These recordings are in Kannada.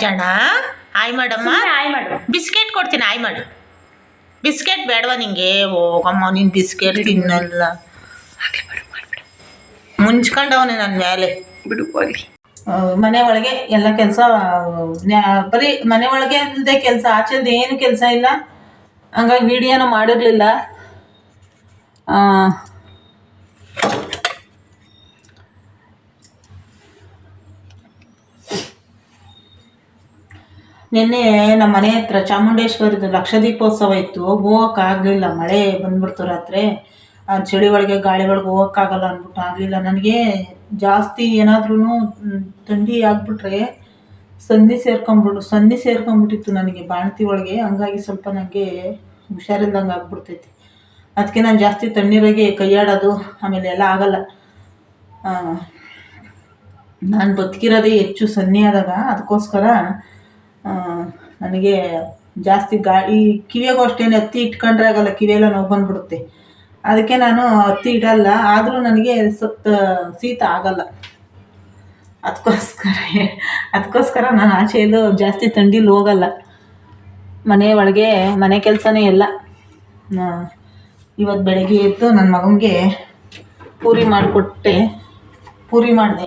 ರಾಜಣ್ಣ ಆಯ್ ಮಾಡಮ್ಮ, ಆಯ್ ಮಾಡು. ಬಿಸ್ಕೆಟ್ ಕೊಡ್ತೀನಿ, ಆಯ್ ಮಾಡು. ಬಿಸ್ಕೆಟ್ ಬೇಡವಾ ನಿಂಗೆ? ಹೋಗಮ್ಮ, ನೀನು ಬಿಸ್ಕೆಟ್ ತಿನ್ನಲ್ಲ. ಮುಂಚ್ಕೊಂಡವನೆ ನನ್ನ ಮೇಲೆ. ಬಿಡು ಹೋಗಿ. ಮನೆ ಒಳಗೆ ಎಲ್ಲ ಕೆಲಸ, ಬರೀ ಮನೆ ಒಳಗೆ ಅಲ್ಲದೆ ಕೆಲಸ, ಆಚೆದು ಏನು ಕೆಲಸ ಇಲ್ಲ. ಹಂಗಾಗಿ ವಿಡಿಯೋನು ಮಾಡಿರಲಿಲ್ಲ. ನಿನ್ನೆ ನಮ್ಮ ಮನೆ ಹತ್ರ ಚಾಮುಂಡೇಶ್ವರಿದು ಲಕ್ಷ ದೀಪೋತ್ಸವ ಇತ್ತು. ಹೋಗೋಕ್ಕಾಗಲಿಲ್ಲ, ಮಳೆ ಬಂದ್ಬಿಡ್ತು ರಾತ್ರಿ. ಚಳಿ ಒಳಗೆ ಗಾಳಿ ಒಳಗೆ ಹೋಗೋಕ್ಕಾಗಲ್ಲ ಅಂದ್ಬಿಟ್ಟು ಆಗಲಿಲ್ಲ. ನನಗೆ ಜಾಸ್ತಿ ಏನಾದ್ರೂ ಥಂಡಿ ಆಗಿಬಿಟ್ರೆ ಸನ್ನಿ ಸೇರ್ಕೊಂಬಿಟ್ಟಿತ್ತು ನನಗೆ ಬಾಣತಿ ಒಳಗೆ. ಹಂಗಾಗಿ ಸ್ವಲ್ಪ ನನಗೆ ಹುಷಾರಿಲ್ದಂಗೆ ಆಗ್ಬಿಡ್ತೈತಿ. ಅದಕ್ಕೆ ನಾನು ಜಾಸ್ತಿ ತಣ್ಣೀರಾಗೆ ಕೈಯಾಡೋದು ಆಮೇಲೆ ಎಲ್ಲ ಆಗಲ್ಲ. ನಾನು ಬದುಕಿರೋದೇ ಹೆಚ್ಚು ಸನ್ನಿ ಆದಾಗ. ಅದಕ್ಕೋಸ್ಕರ ನನಗೆ ಜಾಸ್ತಿ ಗಾಳಿ ಕಿವಿಯಾಗೂ ಅಷ್ಟೇನು ಹತ್ತಿ ಇಟ್ಕೊಂಡ್ರೆ ಆಗಲ್ಲ, ಕಿವಿಯೆಲ್ಲ ನೋವು ಬಂದ್ಬಿಡುತ್ತೆ. ಅದಕ್ಕೆ ನಾನು ಹತ್ತಿ ಇಡಲ್ಲ. ಆದರೂ ನನಗೆ ಶೀತ ಆಗಲ್ಲ. ಅದಕ್ಕೋಸ್ಕರ ನಾನು ಆಚೆಯಲ್ಲೂ ಜಾಸ್ತಿ ಥಂಡಿಲಿ ಹೋಗಲ್ಲ. ಮನೆ ಒಳಗೆ ಮನೆ ಕೆಲಸನೇ ಎಲ್ಲ. ಇವತ್ತು ಬೆಳಗ್ಗೆ ಎದ್ದು ನನ್ನ ಮಗನಿಗೆ ಪೂರಿ ಮಾಡಿಕೊಟ್ಟೆ. ಪೂರಿ ಮಾಡಿದೆ.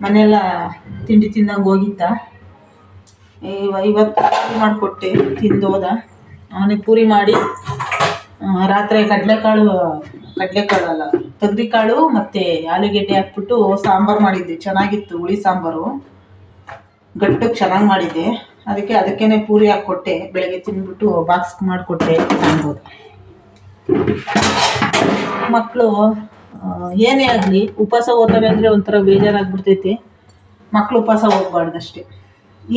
ಮನೆಯೆಲ್ಲ ತಿಂಡಿ ತಿಂದಂಗೆ ಹೋಗಿದ್ದ. ಇವತ್ತು ಪೂರಿ ಮಾಡಿಕೊಟ್ಟೆ, ತಿಂದೋದ. ಅವನಿಗೆ ಪೂರಿ ಮಾಡಿ ರಾತ್ರಿ ಕಡಲೆಕಾಳು ಅಲ್ಲ, ತೊಗರಿಕಾಳು ಮತ್ತು ಆಲೂಗೆಡ್ಡೆ ಹಾಕ್ಬಿಟ್ಟು ಸಾಂಬಾರು ಮಾಡಿದ್ದೆ. ಚೆನ್ನಾಗಿತ್ತು, ಹುಳಿ ಸಾಂಬಾರು, ಗಟ್ಟಕ್ಕೆ ಚೆನ್ನಾಗಿ ಮಾಡಿದ್ದೆ. ಅದಕ್ಕೇ ಪೂರಿ ಹಾಕ್ಕೊಟ್ಟೆ. ಬೆಳಗ್ಗೆ ತಿಂದ್ಬಿಟ್ಟು ಬಾಕ್ಸ್ ಮಾಡಿಕೊಟ್ಟೆ, ತಿನ್ಬೋದು. ಮಕ್ಕಳು ಏನೇ ಆಗಲಿ ಉಪವಾಸ ಹೋಗ್ತವೆ ಅಂದರೆ ಒಂಥರ ಬೇಜಾರಾಗ್ಬಿಡ್ತೈತಿ. ಮಕ್ಕಳು ಉಪವಾಸ ಹೋಗ್ಬಾರ್ದಷ್ಟೇ.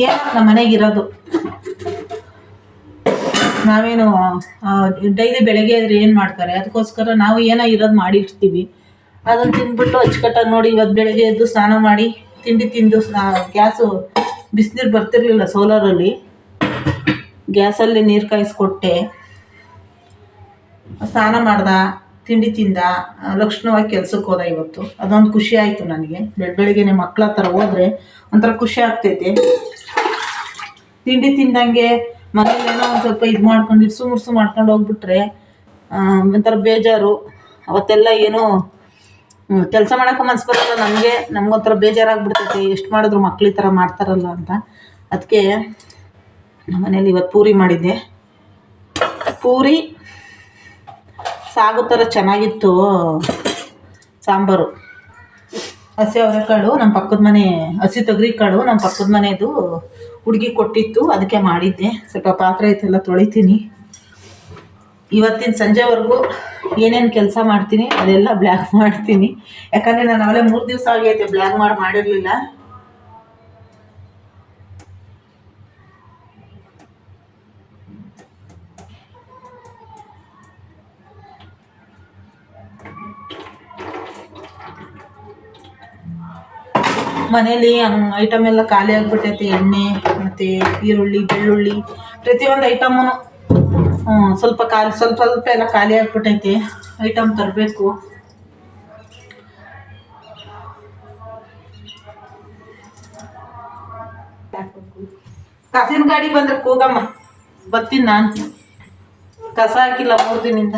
ಏನೋ ನಮ್ಮ ಮನೆಗಿರೋದು. ನಾವೇನು ಡೈಲಿ ಬೆಳಗ್ಗೆ ಆದರೆ ಏನು ಮಾಡ್ತಾರೆ, ಅದಕ್ಕೋಸ್ಕರ ನಾವು ಏನೋ ಇರೋದು ಮಾಡಿರ್ತೀವಿ. ಅದನ್ನು ತಿಂದ್ಬಿಟ್ಟು ಅಚ್ಚುಕಟ್ಟಾಗಿ ನೋಡಿ. ಇವತ್ತು ಬೆಳಗ್ಗೆ ಎದ್ದು ಸ್ನಾನ ಮಾಡಿ ತಿಂಡಿ ತಿಂದು, ಗ್ಯಾಸು ಬಿಸಿನೀರು ಬರ್ತಿರ್ಲಿಲ್ಲ ಸೋಲಾರಲ್ಲಿ, ಗ್ಯಾಸಲ್ಲಿ ನೀರು ಕಾಯಿಸ್ಕೊಟ್ಟೆ. ಸ್ನಾನ ಮಾಡ್ದ, ತಿಂಡಿ ತಿಂದ, ಲಕ್ಷಣವಾಗಿ ಕೆಲ್ಸಕ್ಕೆ ಹೋದ ಇವತ್ತು. ಅದೊಂದು ಖುಷಿ ಆಯಿತು ನನಗೆ. ಬೆಳಗ್ಗೆನೆ ಮಕ್ಕಳ ಹತ್ರ ಹೋದರೆ ಒಂಥರ ಖುಷಿ ಆಗ್ತೈತೆ. ತಿಂಡಿ ತಿಂದಂಗೆ ಮನೇಲೇನೋ ಒಂದು ಸ್ವಲ್ಪ ಇದು ಮಾಡ್ಕೊಂಡು ಇರ್ಸು ಮಾಡ್ಕೊಂಡು ಹೋಗ್ಬಿಟ್ರೆ ಒಂಥರ ಬೇಜಾರು. ಅವತ್ತೆಲ್ಲ ಏನೋ ಕೆಲಸ ಮಾಡೋಕೆ ಮನ್ಸು ಬರೋಲ್ಲ ನಮಗೊಂಥರ ಬೇಜಾರಾಗ್ಬಿಡ್ತೈತೆ. ಎಷ್ಟು ಮಾಡಿದ್ರು ಮಕ್ಳು ಈ ಥರ ಮಾಡ್ತಾರಲ್ಲ ಅಂತ. ಅದಕ್ಕೆ ನಮ್ಮ ಮನೇಲಿ ಇವತ್ತು ಪೂರಿ ಮಾಡಿದ್ದೆ. ಪೂರಿ ಸಾಗು ಥರ ಚೆನ್ನಾಗಿತ್ತು ಸಾಂಬಾರು. ಹಸಿ ಅವರೆಕಾಳು ನಮ್ಮ ಪಕ್ಕದ ಮನೆ, ಹಸಿ ತೊಗರಿಕಾಳು ನಮ್ಮ ಪಕ್ಕದ ಮನೆಯದು ಹುಡುಗಿ ಕೊಟ್ಟಿತ್ತು, ಅದಕ್ಕೆ ಮಾಡಿದ್ದೆ. ಸ್ವಲ್ಪ ಪಾತ್ರೆ ಐತೆಲ್ಲ ತೊಳಿತೀನಿ. ಇವತ್ತಿನ ಸಂಜೆವರೆಗೂ ಏನೇನು ಕೆಲಸ ಮಾಡ್ತೀನಿ ಅದೆಲ್ಲ ಬ್ಲಾಗ್ ಮಾಡ್ತೀನಿ. ಯಾಕಂದರೆ ನಾನು ಅವಲೇ 3 ದಿವಸ ಆಗೈತೆ ಬ್ಲಾಗ್ ಮಾಡಿರಲಿಲ್ಲ. ಮನೇಲಿ ಐಟಮ್ ಎಲ್ಲ ಖಾಲಿ ಆಗಿಬಿಟ್ಟೈತೆ. ಎಣ್ಣೆ ಮತ್ತು ಈರುಳ್ಳಿ, ಬೆಳ್ಳುಳ್ಳಿ, ಪ್ರತಿಯೊಂದು ಐಟಮು ಸ್ವಲ್ಪ ಎಲ್ಲ ಖಾಲಿ ಆಗಿಬಿಟ್ಟೈತೆ. ಐಟಮ್ ತರಬೇಕು. ಕಸಿನ ಗಾಡಿ ಬಂದರೆ ಕೂಗಮ್ಮ, ಬರ್ತೀನಿ ನಾನು. ಕಸ ಹಾಕಿಲ್ಲ 3 ದಿನದಿಂದ.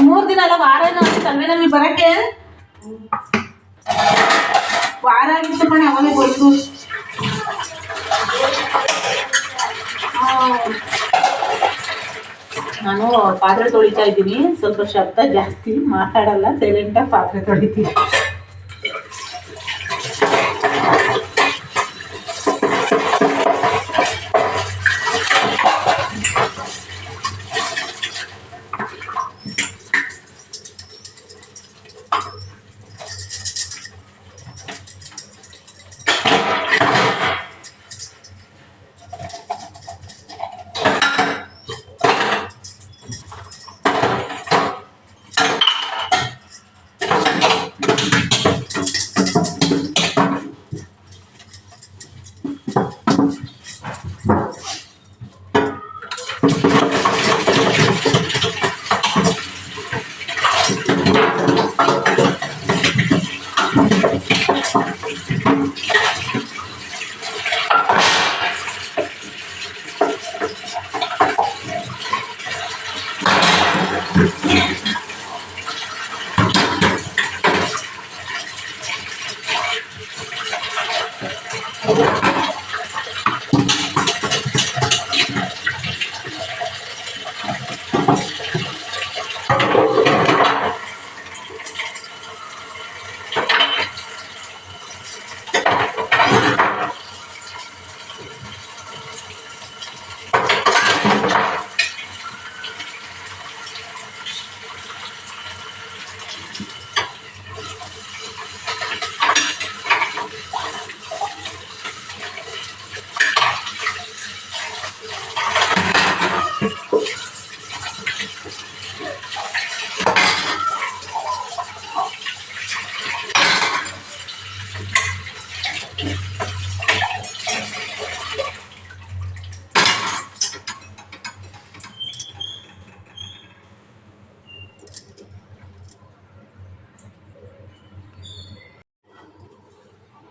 3 ದಿನ ಅಲ್ಲ, ವಾರ ಏನೋ ಆಗಿತ್ತು ಅಲ್ವೇ ನಮಗೆ ಬರೋಕ್ಕೆ. ವಾರ ಆಗಿತ್ತು ಕಣೆ, ಅವಾಗೇ ಬಂತು. ನಾನು ಪಾತ್ರೆ ತೊಳಿತಾ ಇದ್ದೀನಿ. ಸ್ವಲ್ಪ ಶಬ್ದ ಜಾಸ್ತಿ, ಮಾತಾಡಲ್ಲ, ಸೈಲೆಂಟಾಗಿ ಪಾತ್ರೆ ತೊಳಿತೀನಿ.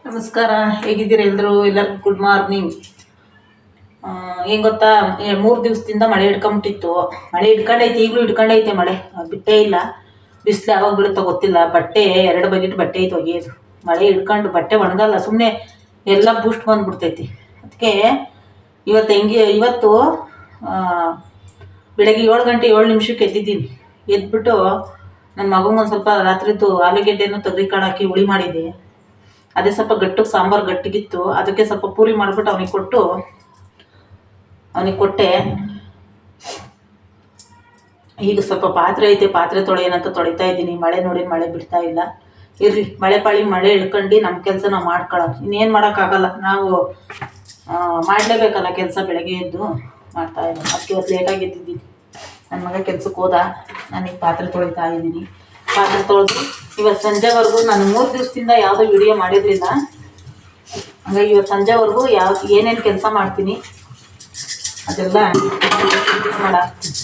ನಮಸ್ಕಾರ, ಹೇಗಿದ್ದೀರಾ ಎಲ್ಲರಿಗೂ ಗುಡ್ ಮಾರ್ನಿಂಗ್. ಏನು ಗೊತ್ತಾ, 3 ದಿವಸದಿಂದ ಮಳೆ ಹಿಡ್ಕೊಂಬಿಟ್ಟಿತ್ತು. ಮಳೆ ಹಿಡ್ಕೊಂಡೈತೆ, ಈಗಲೂ ಹಿಡ್ಕೊಂಡೈತೆ ಮಳೆ, ಬಿಟ್ಟೇ ಇಲ್ಲ. ಬಿಸಿಲು ಯಾವಾಗ ಬೀಳುತ್ತೋ ಗೊತ್ತಿಲ್ಲ. ಬಟ್ಟೆ 2 ಬಕೆಟ್ ಬಟ್ಟೆ ಐತೆ ಒಗೆಯೋದು. ಮಳೆ ಹಿಡ್ಕೊಂಡು ಬಟ್ಟೆ ಒಣಗಲ್ಲ, ಸುಮ್ಮನೆ ಎಲ್ಲ ಬೂಸ್ಟ್ ಬಂದುಬಿಡ್ತೈತಿ. ಅದಕ್ಕೆ ಇವತ್ತು ಬೆಳಗ್ಗೆ 7 ಗಂಟೆ 7 ನಿಮಿಷಕ್ಕೆ ಎದ್ದಿದ್ದೀನಿ. ಎದ್ಬಿಟ್ಟು ನನ್ನ ಮಗಂಗೊಂದು ಸ್ವಲ್ಪ ರಾತ್ರಿದ್ದು ಆಲೂಗೆಡ್ಡೆನೂ ತೊಗರಿಕಾಳು ಹಾಕಿ ಹುಳಿ ಮಾಡಿದ್ದೆ. ಅದೇ ಸ್ವಲ್ಪ ಗಟ್ಟಿಗೆ ಸಾಂಬಾರು ಗಟ್ಟಿಗಿತ್ತು. ಅದಕ್ಕೆ ಸ್ವಲ್ಪ ಪೂರಿ ಮಾಡಿಬಿಟ್ಟು ಅವನಿಗೆ ಕೊಟ್ಟೆ. ಈಗ ಸ್ವಲ್ಪ ಪಾತ್ರೆ ಐತೆ, ಪಾತ್ರೆ ತೊಳೆಯೇನಂತ ತೊಳಿತಾ ಇದ್ದೀನಿ. ಮಳೆ ನೋಡಿ ಮಳೆ ಬಿಡ್ತಾ ಇಲ್ಲ. ಇರಲಿ, ಮಳೆ ಇಳ್ಕೊಂಡು ನಮ್ಮ ಕೆಲಸ ನಾವು ಮಾಡ್ಕೊಳ್ಳೋದು. ಇನ್ನೇನು ಮಾಡೋಕ್ಕಾಗಲ್ಲ, ನಾವು ಮಾಡಲೇಬೇಕಲ್ಲ ಕೆಲಸ. ಬೆಳಗ್ಗೆ ಎದ್ದು ಮಾಡ್ತಾ ಇಲ್ಲ. ಅದಕ್ಕೆ ಇವತ್ತು ಲೇಟಾಗಿ ಎದ್ದಿದ್ದೀನಿ. ನನ್ನ ಮಗ ಕೆಲ್ಸಕ್ಕೆ ಹೋದ, ನಾನೀಗ ಪಾತ್ರೆ ತೊಳಿತಾ ಇದ್ದೀನಿ. ಪಾತ್ರೆ ತೊಳೆದು ಇವತ್ತು ಸಂಜೆವರೆಗೂ ನಾನು 3 ದಿವಸದಿಂದ ಯಾವುದೋ ವಿಡಿಯೋ ಮಾಡಿರಲಿಲ್ಲ. ಹಾಗಾಗಿ ಇವತ್ತು ಸಂಜೆವರೆಗೂ ಏನೇನು ಕೆಲಸ ಮಾಡ್ತೀನಿ ಅದೆಲ್ಲ ಮಾಡಾಕ್ತೀನಿ.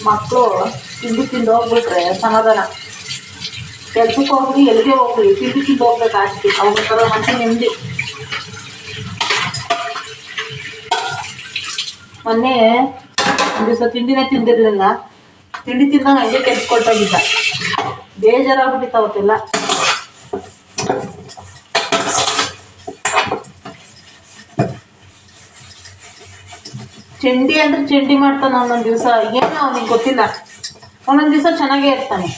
ಮಕ್ಕಳು ತಿಂದು ಹೋಗ್ಬಿಟ್ರೆ ಸಮಾಧಾನ. ಕೆಲ್ಸಕ್ಕೆ ಹೋಗ್ಲಿ, ಎಲ್ಲಿಗೆ ಹೋಗ್ಲಿ, ತಿಂದು ಹೋಗ್ಬೇಕು ಆಸ್ತಿ. ಅವ್ರ ಮನಸ್ಸು ನೆಮ್ಮದಿ. ಮೊನ್ನೆ ಒಂದು ದಿವಸ ತಿಂಡಿನೇ ತಿಂದಿರಲಿಲ್ಲ. ತಿಂಡಿ ತಿಂದಾಗ ಹಂಗೆ ಕೆಲ್ಸಕೊಟ್ಟೋಗಿದ್ದ. ಬೇಜಾರಾಗ್ಬಿಟ್ಟಿತ್ತು ಅವತ್ತೆಲ್ಲ. ಚಂಡಿ ಮಾಡ್ತಾನೆ ಒಂದೊಂದು ದಿವಸ. ಏನೋ ಅವನಿಗೆ ಗೊತ್ತಿಲ್ಲ, ಒಂದೊಂದು ದಿವಸ ಚೆನ್ನಾಗೇ ಇರ್ತಾನೆ.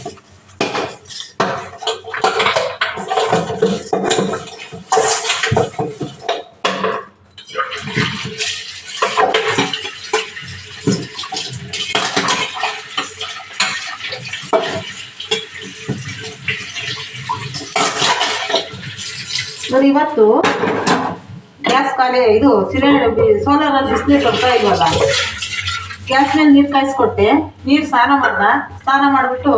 ನೋಡಿ, ಇವತ್ತು ಗ್ಯಾಸ್ ಖಾಲಿ, ಇದು ಸಿಲಿಂಡರ್ ಸೋಲಾರಲ್ಲಿ ಬಿಸಿನೀರು ಬರ್ತಾ ಇಲ್ವಲ್ಲ, ಗ್ಯಾಸ್ ಮೇಲೆ ನೀರು ಕಾಯಿಸ್ಕೊಟ್ಟೆ. ನೀರು ಸ್ನಾನ ಮಾಡಿಬಿಟ್ಟು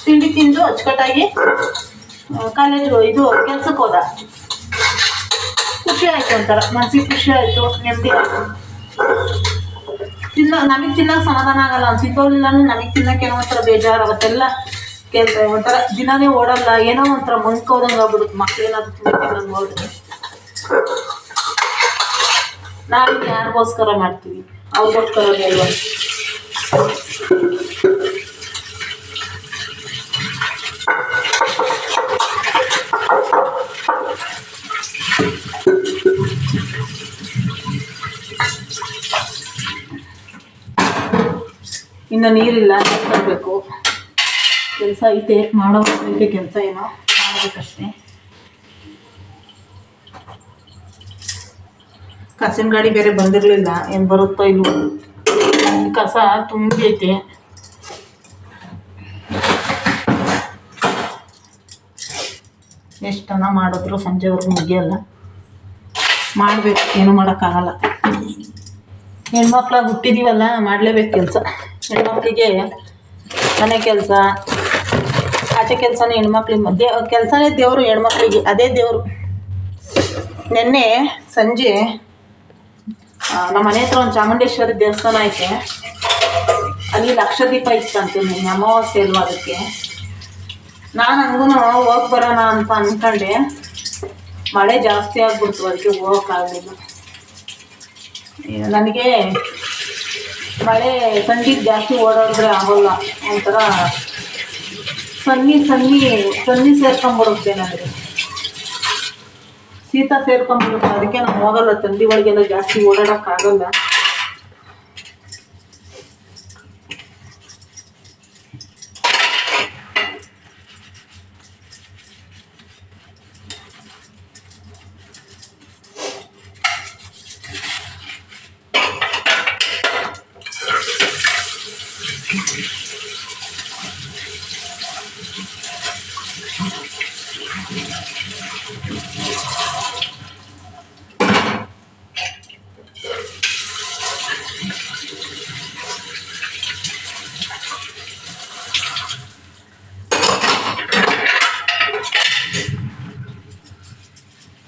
ತಿಂಡಿ ತಿಂದು ಅಚ್ಚುಕಟ್ಟಾಗಿ ಕೆಲ್ಸಕ್ಕೆ ಹೋದ. ಖುಷಿ ಆಯಿತು, ಒಂಥರ ಮನಸ್ಸಿಗೆ ಖುಷಿ ಆಯಿತು, ನೆಮ್ಮದಿ ಆಯಿತು. ನಮಗೆ ತಿನ್ನೋಕೆ ಸಮಾಧಾನ ಆಗಲ್ಲ. ಅವ್ನು ತಿಂದೋಗಿಲ್ಲ ನಮಗೆ ತಿನ್ನೋಕೆ ಏನೋ ಒಂಥರ ಬೇಜಾರು. ಅವತ್ತೆಲ್ಲ ಒಂಥರ ದಿನನೇ ಓಡಲ್ಲ, ಏನೋ ಒಂಥರ ಮಂಕೋದಂಗೆ ಆಗ್ಬಿಡುತ್ತೆ. ಮಕ್ಳೇನಾದ್ರು ತಿನ್ನೋದು ಹೋದ್ರೆ ನಾವು ಯಾರಿಗೋಸ್ಕರ ಮಾಡ್ತೀವಿ, ಅವ್ರಿಗೋಸ್ಕರ ಅಲ್ವಾ. ಇನ್ನು ನೀರಿಲ್ಲ, ನೀರು ತರಬೇಕು. ಕೆಲಸ ಐತೆ, ಮಾಡೋದೈತೆ ಕೆಲಸ, ಏನೋ ಮಾಡಬೇಕಷ್ಟೇ. ಕಸಿನ ಗಾಡಿ ಬೇರೆ ಬಂದಿರಲಿಲ್ಲ, ಏನು ಬರುತ್ತೋ ಇಲ್ವೋ. ಕಸ ತುಂಬೈತೆ. ಎಷ್ಟನ್ನ ಮಾಡಿದ್ರು ಸಂಜೆವರೆಗೂ ಮುಗಿಯಲ್ಲ. ಮಾಡಬೇಕು, ಏನು ಮಾಡೋಕ್ಕಾಗಲ್ಲ. ಹೆಣ್ಮಕ್ಳಾಗಿ ಹುಟ್ಟಿದೀವಲ್ಲ, ಮಾಡಲೇಬೇಕು ಕೆಲಸ. ಹೆಣ್ಮಕ್ಳಿಗೆ ಮನೆ ಕೆಲಸ, ಆಚೆ ಕೆಲಸನೇ ಹೆಣ್ಮಕ್ಳಿಗೆ. ಕೆಲಸನೇ ದೇವರು ಹೆಣ್ಮಕ್ಳಿಗೆ, ಅದೇ ದೇವರು. ನಿನ್ನೆ ಸಂಜೆ ನಮ್ಮ ಮನೆ ಹತ್ರ ಒಂದು ಚಾಮುಂಡೇಶ್ವರಿ ದೇವಸ್ಥಾನ ಐತೆ, ಅಲ್ಲಿ ಲಕ್ಷದೀಪ ಇತ್ತಂತೆ. ನಿನ್ನೆ ಅಮಾವಾಸ್ಯೆ ಅಲ್ವಾ, ಅದಕ್ಕೆ ನಾನು ಹಂಗೂ ಹೋಗಿ ಬರೋಣ ಅಂತ ಅಂದ್ಕೊಂಡೆ. ಮಳೆ ಜಾಸ್ತಿ ಆಗ್ಬಿಡ್ತು, ಅದಕ್ಕೆ ಹೋಗೋಕ್ಕಾಗಲಿಲ್ಲ. ನನಗೆ ಮಳೆ ಥಂಡಿಗೆ ಜಾಸ್ತಿ ಓಡಾಡಿದ್ರೆ ಆಗೋಲ್ಲ, ಒಂಥರ ಸನ್ನಿ ಸೇರ್ಕೊಂಡ್ಬಿಡುತ್ತೆ ನನಗೆ, ಶೀತ ಸೇರ್ಕೊಂಡ್ಬಿಡುತ್ತೆ. ಅದಕ್ಕೆ ನಾನು ಹೋಗಲ್ಲ, ಥಂಡಿ ಒಳಗೆಲ್ಲ ಜಾಸ್ತಿ ಓಡಾಡೋಕ್ಕಾಗಲ್ಲ.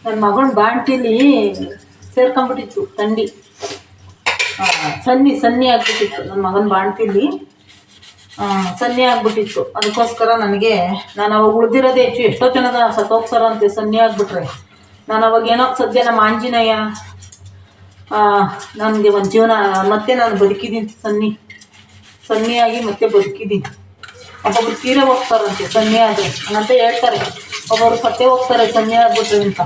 ನನ್ನ ಮಗನ ಬಾಣ್ತಿಲಿ ಸೇರ್ಕೊಂಡ್ಬಿಟ್ಟಿತ್ತು ಥಂಡಿ, ಸನ್ನಿ ಆಗಿಬಿಟ್ಟಿತ್ತು. ನನ್ನ ಮಗನ ಬಾಣ್ತಿಲಿ ಸನ್ನಿ ಆಗಿಬಿಟ್ಟಿತ್ತು. ಅದಕ್ಕೋಸ್ಕರ ನಾನು ಅವಾಗ ಉಳಿದಿರೋದೇ ಹೆಚ್ಚು. ಎಷ್ಟೋ ಜನದ ಸತ್ತೋಗ್ತಾರಂತೆ ಸನ್ನಿ ಆಗಿಬಿಟ್ರೆ. ನಾನು ಅವಾಗ ಏನೋ ಸದ್ಯ ನಮ್ಮ ಆಂಜನೇಯ ನನಗೆ ಒಂದು ಜೀವನ, ಮತ್ತೆ ನಾನು ಬದುಕಿದ್ದೀನಿ, ಸನ್ನಿಯಾಗಿ ಮತ್ತೆ ಬದುಕಿದ್ದೀನಿ. ಒಬ್ಬೊಬ್ರು ತೀರೆ ಹೋಗ್ತಾರಂತೆ ಸನ್ನಿ ಆದರೆ, ಹಂಗಂತ ಹೇಳ್ತಾರೆ. ಒಬ್ಬೊಬ್ರು ಸತ್ತೇ ಹೋಗ್ತಾರೆ ಸನ್ನಿ ಆಗ್ಬಿಟ್ರೆ ಅಂತ.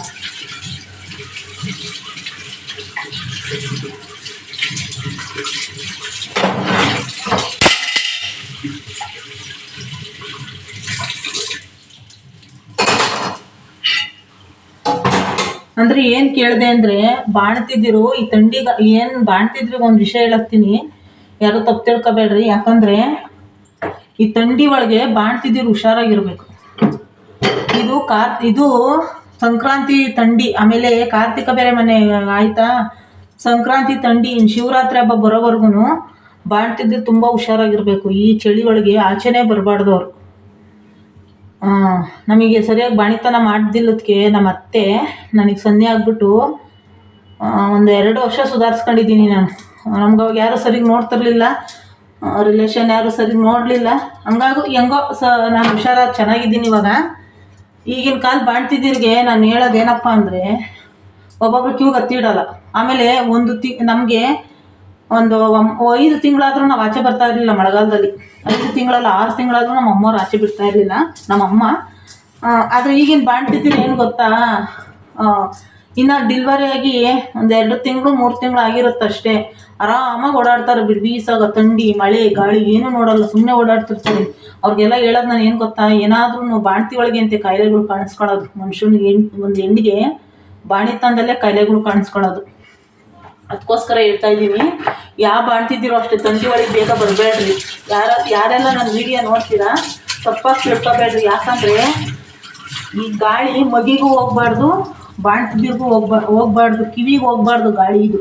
ಅಂದ್ರೆ ಏನು ಕೇಳಿದೆ ಅಂದರೆ, ಬಾಣ್ತಿದ್ದಿರು ಈ ಥಂಡಿಗೆ ಏನು ಬಾಣ್ತಿದ್ರಿಗೆ ಒಂದು ವಿಷಯ ಹೇಳತ್ತೀನಿ, ಯಾರು ತಪ್ಪು ತಿಳ್ಕೊಬೇಡ್ರಿ. ಯಾಕಂದರೆ ಈ ಥಂಡಿ ಒಳಗೆ ಬಾಣ್ತಿದ್ದಿರು ಹುಷಾರಾಗಿರ್ಬೇಕು. ಇದು ಸಂಕ್ರಾಂತಿ ಥಂಡಿ, ಆಮೇಲೆ ಕಾರ್ತಿಕ ಬೇರೆ ಮನೆ ಆಯಿತಾ, ಸಂಕ್ರಾಂತಿ ಥಂಡಿ, ಶಿವರಾತ್ರಿ ಹಬ್ಬ ಬರೋವರೆಗೂ ಬಾಣ್ತಿದ್ದಿರು ತುಂಬ ಹುಷಾರಾಗಿರಬೇಕು. ಈ ಚಳಿ ಒಳಗೆ ಆಚೆನೇ ಬರಬಾರ್ದು ಅವರು. ನಮಗೆ ಸರಿಯಾಗಿ ಬಾಣಿತನ ಮಾಡ್ದಿಲ್ಲದಕ್ಕೆ ನಮ್ಮ ಅತ್ತೆ ನನಗೆ ಸನ್ನೆ ಆಗಿಬಿಟ್ಟು ಒಂದು 2 ವರ್ಷ ಸುಧಾರಿಸ್ಕೊಂಡಿದ್ದೀನಿ ನಾನು. ನಮ್ಗೆ ಅವಾಗ ಯಾರೂ ಸರಿಗೆ ನೋಡ್ತಿರ್ಲಿಲ್ಲ, ರಿಲೇಷನ್ ಯಾರೂ ಸರಿಗೆ ನೋಡಲಿಲ್ಲ. ಹಂಗಾಗು ಹೆಂಗೋ ನಾನು ಹುಷಾರಾಗಿ ಚೆನ್ನಾಗಿದ್ದೀನಿ ಇವಾಗ. ಈಗಿನ ಕಾಲ ಬಾಣ್ತಿದ್ದಿರಿಗೆ ನಾನು ಹೇಳೋದೇನಪ್ಪ ಅಂದರೆ, ಒಬ್ಬೊಬ್ರು ಕ್ಯೂಗೆ ಹತ್ತಿಡಲ್ಲ. ಆಮೇಲೆ ನಮಗೆ ಒಂದು 5 ತಿಂಗಳಾದರೂ ನಾವು ಆಚೆ ಬರ್ತಾ ಇರಲಿಲ್ಲ ಮಳೆಗಾಲದಲ್ಲಿ. 5 ತಿಂಗಳಲ್ಲ 6 ತಿಂಗಳಾದರೂ ನಮ್ಮ ಅಮ್ಮವ್ರು ಆಚೆ ಬಿಡ್ತಾ ಇರಲಿಲ್ಲ, ನಮ್ಮಮ್ಮ. ಆದರೆ ಈಗಿನ ಬಾಣ್ತಿದ್ದೀರಿ ಏನು ಗೊತ್ತಾ, ಇನ್ನು ಡಿಲ್ವರಿ ಆಗಿ ಒಂದು 2 ತಿಂಗಳು 3 ತಿಂಗಳು ಆಗಿರುತ್ತಷ್ಟೇ, ಆರಾಮಾಗಿ ಓಡಾಡ್ತಾರೆ. ಬೀಸಾಗ ಥಂಡಿ ಮಳೆ ಗಾಳಿ ಏನೂ ನೋಡಲ್ಲ, ಸುಮ್ಮನೆ ಓಡಾಡ್ತಿರ್ತಾರೆ. ಅವ್ರಿಗೆಲ್ಲ ಹೇಳೋದು ನಾನು ಏನು ಗೊತ್ತಾ, ಏನಾದ್ರೂ ಬಾಣ್ತಿ ಒಳಗೆ ಅಂತೆ ಕಾಯಿಲೆಗಳು ಕಾಣಿಸ್ಕೊಳ್ಳೋದು. ಮನುಷ್ಯನಿಗೆ ಒಂದು ಹೆಣ್ಣಿಗೆ ಬಾಣಿತನದಲ್ಲೇ ಕಾಯಿಲೆಗಳು ಕಾಣಿಸ್ಕೊಳ್ಳೋದು. ಅದಕ್ಕೋಸ್ಕರ ಹೇಳ್ತಾ ಇದ್ದೀನಿ, ಯಾವ ಬಾಣ್ತಿದ್ದೀರೋ ಅಷ್ಟೇ ಥಂಡಿ ಒಳಗೆ ಬೇಗ ಬರಬೇಡ್ರಿ. ಯಾರೆಲ್ಲ ನನ್ನ ವಿಡಿಯೋ ನೋಡ್ತೀರಾ ತಪ್ಪಾಗಿ ತಿಳ್ಕೊಬೇಡ್ರಿ. ಯಾಕಂದರೆ ಈ ಗಾಳಿ ಮಗಿಗೂ ಹೋಗ್ಬಾರ್ದು, ಬಾಣ್ತಿದ್ದಿರ್ಗೂ ಹೋಗ್ಬಾರ್ದು, ಕಿವಿಗೆ ಹೋಗ್ಬಾರ್ದು ಗಾಳಿ ಇದು.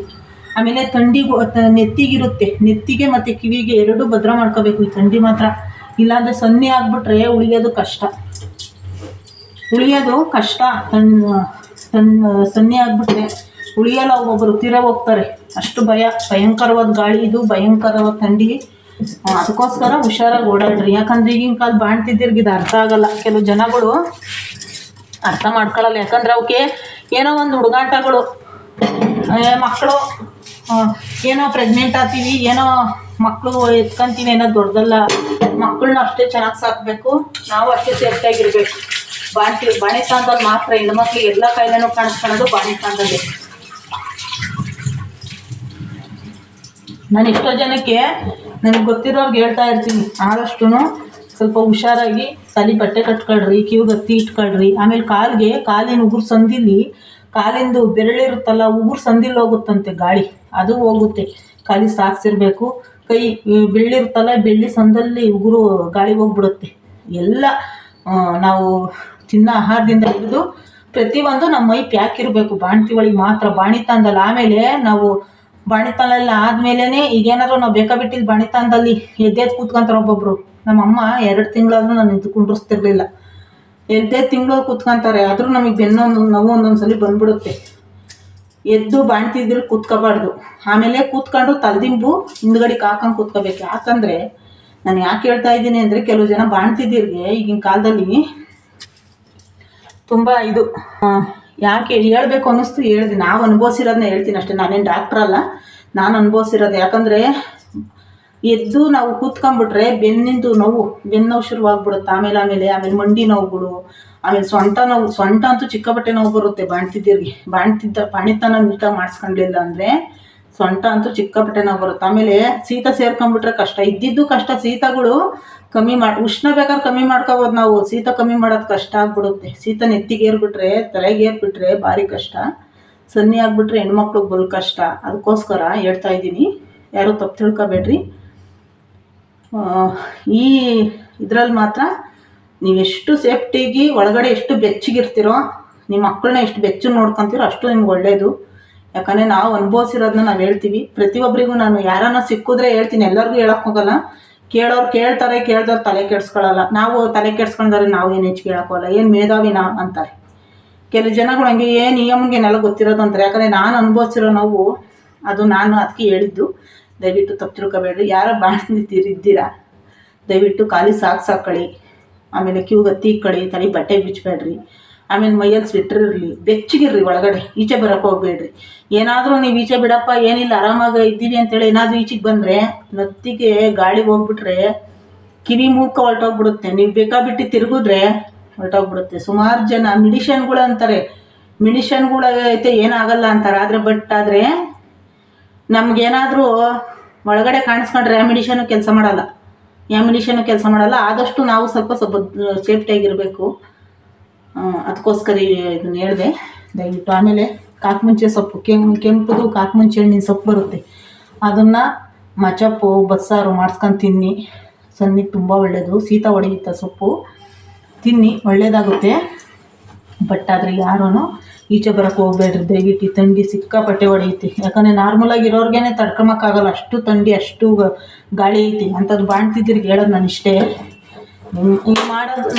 ಆಮೇಲೆ ಥಂಡಿಗೂ ನೆತ್ತಿಗಿರುತ್ತೆ, ನೆತ್ತಿಗೆ ಮತ್ತು ಕಿವಿಗೆ ಎರಡೂ ಭದ್ರ ಮಾಡ್ಕೋಬೇಕು ಈ ಥಂಡಿ ಮಾತ್ರ. ಇಲ್ಲಾಂದರೆ ಸನ್ನಿ ಆಗಿಬಿಟ್ರೆ ಉಳಿಯೋದು ಕಷ್ಟ. ಸನ್ನಿ ಆಗಿಬಿಟ್ರೆ ಉಳಿಯಲ್ಲ, ಒಬ್ಬೊಬ್ಬರು ತೀರ ಹೋಗ್ತಾರೆ. ಅಷ್ಟು ಭಯಂಕರವಾದ ಗಾಳಿ ಇದು, ಭಯಂಕರವಾದ ಥಂಡಿ. ಅದಕ್ಕೋಸ್ಕರ ಹುಷಾರಾಗಿ ಓಡಾಡ್ರಿ. ಯಾಕಂದರೆ ಈಗಿನ ಕಾಲ ಬಾಣ್ತಿದ್ದಿರ್ಗೆ ಇದು ಅರ್ಥ ಆಗಲ್ಲ. ಕೆಲವು ಜನಗಳು ಅರ್ಥ ಮಾಡ್ಕೊಳ್ಳಲ್ಲ. ಯಾಕಂದರೆ ಅವಕ್ಕೆ ಏನೋ ಒಂದು ಹುಡುಗಾಟಗಳು, ಮಕ್ಕಳು ಏನೋ ಪ್ರೆಗ್ನೆಂಟ್ ಆಗ್ತೀವಿ, ಏನೋ ಮಕ್ಕಳು ಎತ್ಕೊಂತೀವಿ, ಏನೋ ದೊಡ್ಡದಲ್ಲ. ಮಕ್ಕಳನ್ನ ಅಷ್ಟೇ ಚೆನ್ನಾಗಿ ಸಾಕಬೇಕು, ನಾವು ಅಷ್ಟೇ ಸೇಫ್ಟಿಯಾಗಿರ್ಬೇಕು. ಬಾಣಿತನದಲ್ಲಿ ಮಾತ್ರ ಹೆಣ್ಮಕ್ಳಿಗೆ ಎಲ್ಲ ಕಾಯಿಲೆನೂ ಕಾಣಿಸ್ಕೊಳ್ಳೋದು ಬಾಣಿತನದಲ್ಲಿ. ನಾನು ಎಷ್ಟೋ ಜನಕ್ಕೆ ನನಗೆ ಗೊತ್ತಿರೋರ್ಗೆ ಹೇಳ್ತಾ ಇರ್ತೀನಿ, ಆದಷ್ಟು ಸ್ವಲ್ಪ ಹುಷಾರಾಗಿ ತಲೆ ಬಟ್ಟೆ ಕಟ್ಕೊಳ್ರಿ, ಕಿವಿಗೆ ಹತ್ತಿ ಇಟ್ಕೊಳ್ರಿ. ಆಮೇಲೆ ಕಾಲಿನ ಉಗುರು ಸಂದಿಲಿ, ಕಾಲಿಂದು ಬೆರಳಿರುತ್ತಲ್ಲ ಉಗುರು ಸಂದಿಲ್ಲಿ ಹೋಗುತ್ತಂತೆ ಗಾಳಿ, ಅದು ಹೋಗುತ್ತೆ. ಕಾಲಿಗೆ ಸಾಕ್ಸಿರ್ಬೇಕು. ಕೈ ಬೆಳ್ಳಿರುತ್ತಲ್ಲ, ಬೆಳ್ಳಿ ಸಂದಲ್ಲಿ ಉಗುರು ಗಾಳಿ ಹೋಗ್ಬಿಡುತ್ತೆ. ಎಲ್ಲ ನಾವು ತಿನ್ನೋ ಆಹಾರದಿಂದ ಹಿಡಿದು ಪ್ರತಿಯೊಂದು ನಮ್ಮ ಮೈ ಪ್ಯಾಕ್ ಇರಬೇಕು ಬಾಣ್ತಿ ಒಳಗೆ ಮಾತ್ರ, ಬಾಣಿತನದಲ್ಲಿ. ಆಮೇಲೆ ನಾವು ಬಾಣಿತನದಲ್ಲಿ ಆದಮೇಲೆ ಈಗೇನಾದ್ರು ನಾವು ಬೇಕಾಬಿಟ್ಟಿದ್ದು ಬಾಣಿತನದಲ್ಲಿ ಎದ್ದೆದ್ದು ಕೂತ್ಕೊಂತಾರೆ ಒಬ್ಬೊಬ್ರು. ನಮ್ಮಮ್ಮ 2 ತಿಂಗಳಾದರೂ ನಾನು ಇದು ಕುಂಡ್ರಿಸ್ತಿರ್ಲಿಲ್ಲ. 2 ತಿಂಗಳು ಕೂತ್ಕೊಂತಾರೆ, ಆದರೂ ನಮಗೆ ಬೆನ್ನೊಂದು ನೋವು ಒಂದೊಂದ್ಸಲಿ ಬಂದ್ಬಿಡುತ್ತೆ. ಎದ್ದು ಬಾಣ್ತಿದ್ರೆ ಕೂತ್ಕೋಬಾರ್ದು. ಆಮೇಲೆ ಕೂತ್ಕೊಂಡು ತಲೆದಿಂಬು ಹಿಂದ್ಗಡೆಗೆ ಹಾಕೊಂಡು ಕೂತ್ಕೋಬೇಕು. ಯಾಕಂದರೆ ನಾನು ಯಾಕೆ ಹೇಳ್ತಾ ಇದ್ದೀನಿ ಅಂದರೆ, ಕೆಲವು ಜನ ಬಾಣ್ತಿದ್ದಿರ್ಗೆ ಈಗಿನ ಕಾಲದಲ್ಲಿ ತುಂಬ ಇದು ಯಾಕೆ ಹೇಳ್ಬೇಕು ಅನ್ನಿಸ್ತು ಹೇಳಿದೆ. ನಾವು ಅನುಭವಿಸಿರೋದನ್ನ ಹೇಳ್ತೀನಿ ಅಷ್ಟೇ, ನಾನೇನು ಡಾಕ್ಟ್ರಲ್ಲ, ನಾನು ಅನುಭವಿಸಿರೋದು. ಯಾಕಂದರೆ ಎದ್ದು ನಾವು ಕೂತ್ಕೊಂಡ್ಬಿಟ್ರೆ ಬೆನ್ನಿಂದು ಬೆನ್ನು ಶುರುವಾಗ್ಬಿಡುತ್ತೆ. ಆಮೇಲೆ ಮಂಡಿ ನೋವುಗಳು, ಆಮೇಲೆ ಸೊಂಟ ಅಂತೂ ಚಿಕ್ಕಬಟ್ಟೆ ನೋವು ಬರುತ್ತೆ. ಬಾಣ್ತಿತನ ನೀಟಾಗಿ ಮಾಡಿಸ್ಕೊಂಡಿಲ್ಲ ಅಂದರೆ ಸೊಂಟ ಅಂತೂ ಚಿಕ್ಕಬಟ್ಟೆ ನೋವು ಬರುತ್ತೆ. ಆಮೇಲೆ ಶೀತ ಸೇರ್ಕೊಂಡ್ಬಿಟ್ರೆ ಕಷ್ಟ. ಇದ್ದಿದ್ದು ಕಷ್ಟ. ಶೀತಗಳು ಉಷ್ಣ ಬೇಕಾದ್ರೆ ಕಮ್ಮಿ ಮಾಡ್ಕೋಬೋದು ನಾವು. ಶೀತ ಕಮ್ಮಿ ಮಾಡೋದು ಕಷ್ಟ ಆಗ್ಬಿಡುತ್ತೆ. ಶೀತ ನೆತ್ತಿಗೇರ್ಬಿಟ್ರೆ, ತಲೆಗೇರ್ಬಿಟ್ರೆ ಭಾರಿ ಕಷ್ಟ. ಸನ್ನಿ ಆಗಿಬಿಟ್ರೆ ಹೆಣ್ಮಕ್ಳಿಗೆ ಬಲ್ ಕಷ್ಟ. ಅದಕ್ಕೋಸ್ಕರ ಹೇಳ್ತಾ ಇದ್ದೀನಿ, ಯಾರೂ ತಪ್ಪು ತಿಳ್ಕೊಬೇಡ್ರಿ. ಈ ಇದರಲ್ಲಿ ಮಾತ್ರ ನೀವೆಷ್ಟು ಸೇಫ್ಟಿಗೆ ಒಳಗಡೆ ಎಷ್ಟು ಬೆಚ್ಚಗಿರ್ತೀರೋ, ನಿಮ್ಮ ಮಕ್ಕಳನ್ನ ಎಷ್ಟು ಬೆಚ್ಚಗೆ ನೋಡ್ಕೊತೀರೋ ಅಷ್ಟು ನಿಮ್ಗೆ ಒಳ್ಳೆಯದು. ಯಾಕಂದರೆ ನಾವು ಅನುಭವಿಸಿರೋದನ್ನ ನಾವು ಹೇಳ್ತೀವಿ. ಪ್ರತಿಯೊಬ್ಬರಿಗೂ ನಾನು ಯಾರನ್ನ ಸಿಕ್ಕಿದ್ರೆ ಹೇಳ್ತೀನಿ, ಎಲ್ಲರಿಗೂ ಹೇಳೋಕ್ಕೆ ಹೋಗಲ್ಲ. ಕೇಳೋರು ಕೇಳ್ದವ್ರು ತಲೆ ಕೆಡ್ಸ್ಕೊಳ್ಳಲ್ಲ. ನಾವು ತಲೆ ಕೆಡ್ಸ್ಕೊಂಡ್ರೆ ನಾವು ಏನು ಹೆಚ್ಚಿಗೆ ಹೇಳೋಕ್ಕೋಗಲ್ಲ. ಏನು ಮೇಧಾವಿನ ಅಂತಾರೆ ಕೆಲವು ಜನಗಳು. ಹಂಗೆ ಏನು ಈ ಅಮ್ಮನಿಗೆನೆಲ್ಲ ಗೊತ್ತಿರೋದು ಅಂತಾರೆ. ಯಾಕಂದರೆ ನಾನು ಅನುಭವಿಸಿರೋ ನೋವು ಅದು. ನಾನು ಅದಕ್ಕೆ ಹೇಳಿದ್ದು, ದಯವಿಟ್ಟು ತಪ್ಪು ತಿಳ್ಕೊಬೇಡ್ರಿ. ಯಾರೋ ಇದ್ದೀರಾ ದಯವಿಟ್ಟು ಖಾಲಿ ಸಾಕಳಿ. ಆಮೇಲೆ ಕ್ಯೂಗೆ ಇಕ್ಕಳಿ, ತಲೆ ಬಟ್ಟೆ ಬಿಚ್ಚಬೇಡ್ರಿ. ಆಮೇಲೆ ಮೈಯಲ್ಲಿ ಸ್ವೆಟ್ರ್ ಇರಲಿ, ಬೆಚ್ಚಗಿರ್ರಿ. ಒಳಗಡೆ ಈಚೆ ಬರೋಕ್ಕೆ ಹೋಗ್ಬೇಡ್ರಿ. ಏನಾದರೂ ನೀವು ಈಚೆ ಬಿಡಪ್ಪ ಏನಿಲ್ಲ ಆರಾಮಾಗಿ ಇದ್ದೀವಿ ಅಂತೇಳಿ ಏನಾದರೂ ಈಚೆಗೆ ಬಂದರೆ ನತ್ತಿಗೆ ಗಾಳಿಗೆ ಹೋಗ್ಬಿಟ್ರೆ ಕಿವಿ ಮೂಕ ಹೊರಟೋಗ್ಬಿಡುತ್ತೆ. ನೀವು ಬೇಕಾಬಿಟ್ಟು ತಿರುಗಿದ್ರೆ ಹೊರಟೋಗ್ಬಿಡುತ್ತೆ. ಸುಮಾರು ಜನ ಮೆಡಿಷನ್ಗಳು ಅಂತಾರೆ, ಮೆಡಿಷನ್ಗಳೈತೆ ಏನಾಗಲ್ಲ ಅಂತಾರೆ. ಆದರೆ ನಮಗೇನಾದರೂ ಒಳಗಡೆ ಕಾಣಿಸ್ಕೊಂಡ್ರೆ ಆ ಮೆಡಿಷನು ಕೆಲಸ ಮಾಡಲ್ಲ. ಆದಷ್ಟು ನಾವು ಸ್ವಲ್ಪ ಸೇಫ್ಟಿಯಾಗಿರಬೇಕು. ಅದಕ್ಕೋಸ್ಕರ ಇದನ್ನ ಹೇಳಿದೆ ದಯವಿಟ್ಟು. ಆಮೇಲೆ ಕಾಕುಮುಂಚೆ ಸೊಪ್ಪು, ಕೆಂಪುದು ಕಾಕುಮುಂಚೆ ಹಣ್ಣಿನ ಸೊಪ್ಪು ಬರುತ್ತೆ, ಅದನ್ನು ಮಚಪ್ಪು ಬಸ್ಸಾರು ಮಾಡಿಸ್ಕೊಂಡು ತಿನ್ನಿ. ಸನ್ನಿಗೆ ತುಂಬ ಒಳ್ಳೆಯದು. ಶೀತ ಹೊಡೆಯುತ್ತೆ ಸೊಪ್ಪು, ತಿನ್ನಿ, ಒಳ್ಳೆಯದಾಗುತ್ತೆ. ಬಟ್ ಆದರೆ ಯಾರೂ ಈಚೆ ಬರೋಕ್ಕೆ ಹೋಗ್ಬೇಡ್ರಿ ದಯವಿಟ್ಟು. ಥಂಡಿ ಸಿಕ್ಕಾಪಟ್ಟೆ ಹೊಡೆಯುತ್ತೆ. ಯಾಕಂದರೆ ನಾರ್ಮಲಾಗಿ ಇರೋರ್ಗೇ ತಡ್ಕೊಳಕ್ಕಾಗಲ್ಲ, ಅಷ್ಟು ಥಂಡಿ, ಅಷ್ಟು ಗಾಳಿ ಐತಿ. ಅಂಥದ್ದು ಬಾಣ್ತಿದ್ರಿಗೆ ಹೇಳೋದು ನಾನು ಇಷ್ಟೇ. ಹಿಂಗೆ ಮಾಡೋದು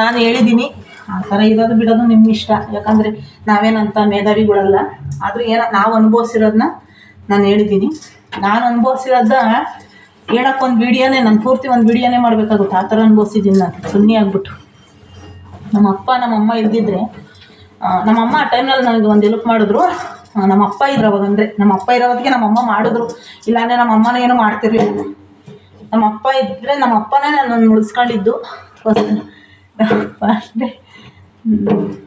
ನಾನು ಹೇಳಿದ್ದೀನಿ. ಆ ಥರ ಇರೋದು ಬಿಡೋದು ನಿಮ್ಮ ಇಷ್ಟ. ಯಾಕಂದರೆ ನಾವೇನಂತ ಮೇಧಾವಿಗಳಲ್ಲ. ಆದರೂ ನಾವು ಅನುಭವಿಸಿರೋದನ್ನ ನಾನು ಹೇಳಿದ್ದೀನಿ. ನಾನು ಅನುಭವಿಸಿರೋದನ್ನ ಹೇಳೋಕ್ಕೊಂದು ವೀಡಿಯೋನೇ, ನಾನು ಪೂರ್ತಿ ಒಂದು ವೀಡಿಯೋನೇ ಮಾಡಬೇಕಾಗುತ್ತೆ. ಆ ಥರ ಅನುಭವಿಸಿದ್ದೀನಿ ನಾನು ಸುನ್ನಿ ಆಗ್ಬಿಟ್ಟು. ನಮ್ಮ ಅಪ್ಪ ನಮ್ಮಮ್ಮ ಇದ್ದಿದ್ರೆ, ನಮ್ಮಮ್ಮ ಆ ಟೈಮ್ನಲ್ಲಿ ನನಗೆ ಒಂದು ಹೆಲ್ಪ್ ಮಾಡಿದ್ರು. ನಮ್ಮ ಅಪ್ಪ ಇರೋವಾಗಂದರೆ, ನಮ್ಮ ಅಪ್ಪ ಇರೋದಕ್ಕೆ ನಮ್ಮಮ್ಮ ಮಾಡಿದ್ರು. ಇಲ್ಲಾಂದರೆ ನಮ್ಮ ಅಮ್ಮನ ಏನೂ ಮಾಡ್ತಿರ್ಲಿಲ್ಲ. ನಮ್ಮ ಅಪ್ಪ ಇದ್ದರೆ ನಮ್ಮ ಅಪ್ಪನೇ ನನ್ನನ್ನು ಉಳಿಸ್ಕೊಂಡಿದ್ದು ಅಷ್ಟೇ.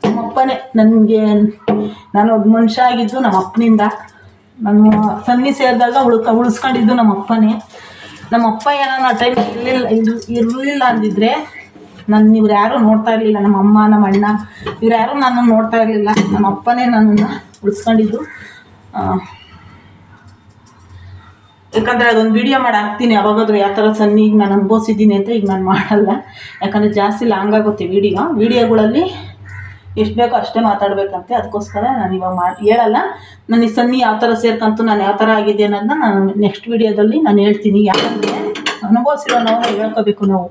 ನಮ್ಮ ಅಪ್ಪನೇ ನನಗೆ, ನಾನು ಒಬ್ಬ ಮನುಷ್ಯ ಆಗಿದ್ದು ನಮ್ಮ ಅಪ್ಪನಿಂದ. ನಾನು ಸನ್ನಿ ಸೇರಿದಾಗ ಉಳಿಸ್ಕೊಂಡಿದ್ದು ನಮ್ಮ ಅಪ್ಪನೇ. ನಮ್ಮ ಅಪ್ಪ ಏನೋ ಆ ಟೈಮ್ ಇರಲಿಲ್ಲ ಅಂದಿದ್ರೆ ಇವ್ರು ಯಾರೂ ನೋಡ್ತಾ ಇರಲಿಲ್ಲ. ನಮ್ಮ ಅಮ್ಮ, ನಮ್ಮ ಅಣ್ಣ ಇವ್ರು ಯಾರೂ ನನ್ನನ್ನು ನೋಡ್ತಾ ಇರಲಿಲ್ಲ. ನಮ್ಮ ಅಪ್ಪನೇ ನನ್ನನ್ನು ಉಳಿಸ್ಕೊಂಡಿದ್ದು. ಯಾಕಂದರೆ ಅದೊಂದು ವೀಡಿಯೋ ಮಾಡಿ ಹಾಕ್ತೀನಿ ಯಾವಾಗಾದರೂ, ಯಾವ ಥರ ಸನ್ನಿಗೆ ನಾನು ಅನುಭವಿಸಿದ್ದೀನಿ ಅಂತ. ಈಗ ನಾನು ಮಾಡಲ್ಲ, ಯಾಕಂದರೆ ಜಾಸ್ತಿ ಲಾಂಗ್ ಆಗುತ್ತೆ ವೀಡಿಯೋಗಳಲ್ಲಿ. ಎಷ್ಟು ಬೇಕೋ ಅಷ್ಟೇ ಮಾತಾಡಬೇಕಂತೆ. ಅದಕ್ಕೋಸ್ಕರ ನಾನು ಇವಾಗ ಹೇಳಲ್ಲ. ನಾನು ಈ ಸನ್ನಿ ಯಾವ ಥರ ಸೇರ್ಕಂತು, ನಾನು ಯಾವ ಥರ ಆಗಿದೆ ಅನ್ನೋದನ್ನ ನಾನು ನೆಕ್ಸ್ಟ್ ವೀಡಿಯೋದಲ್ಲಿ ನಾನು ಹೇಳ್ತೀನಿ. ಯಾಕಂದರೆ ಅನುಭವಿಸಿರೋ ನಾವು ಹೇಳ್ಕೋಬೇಕು. ನಾವು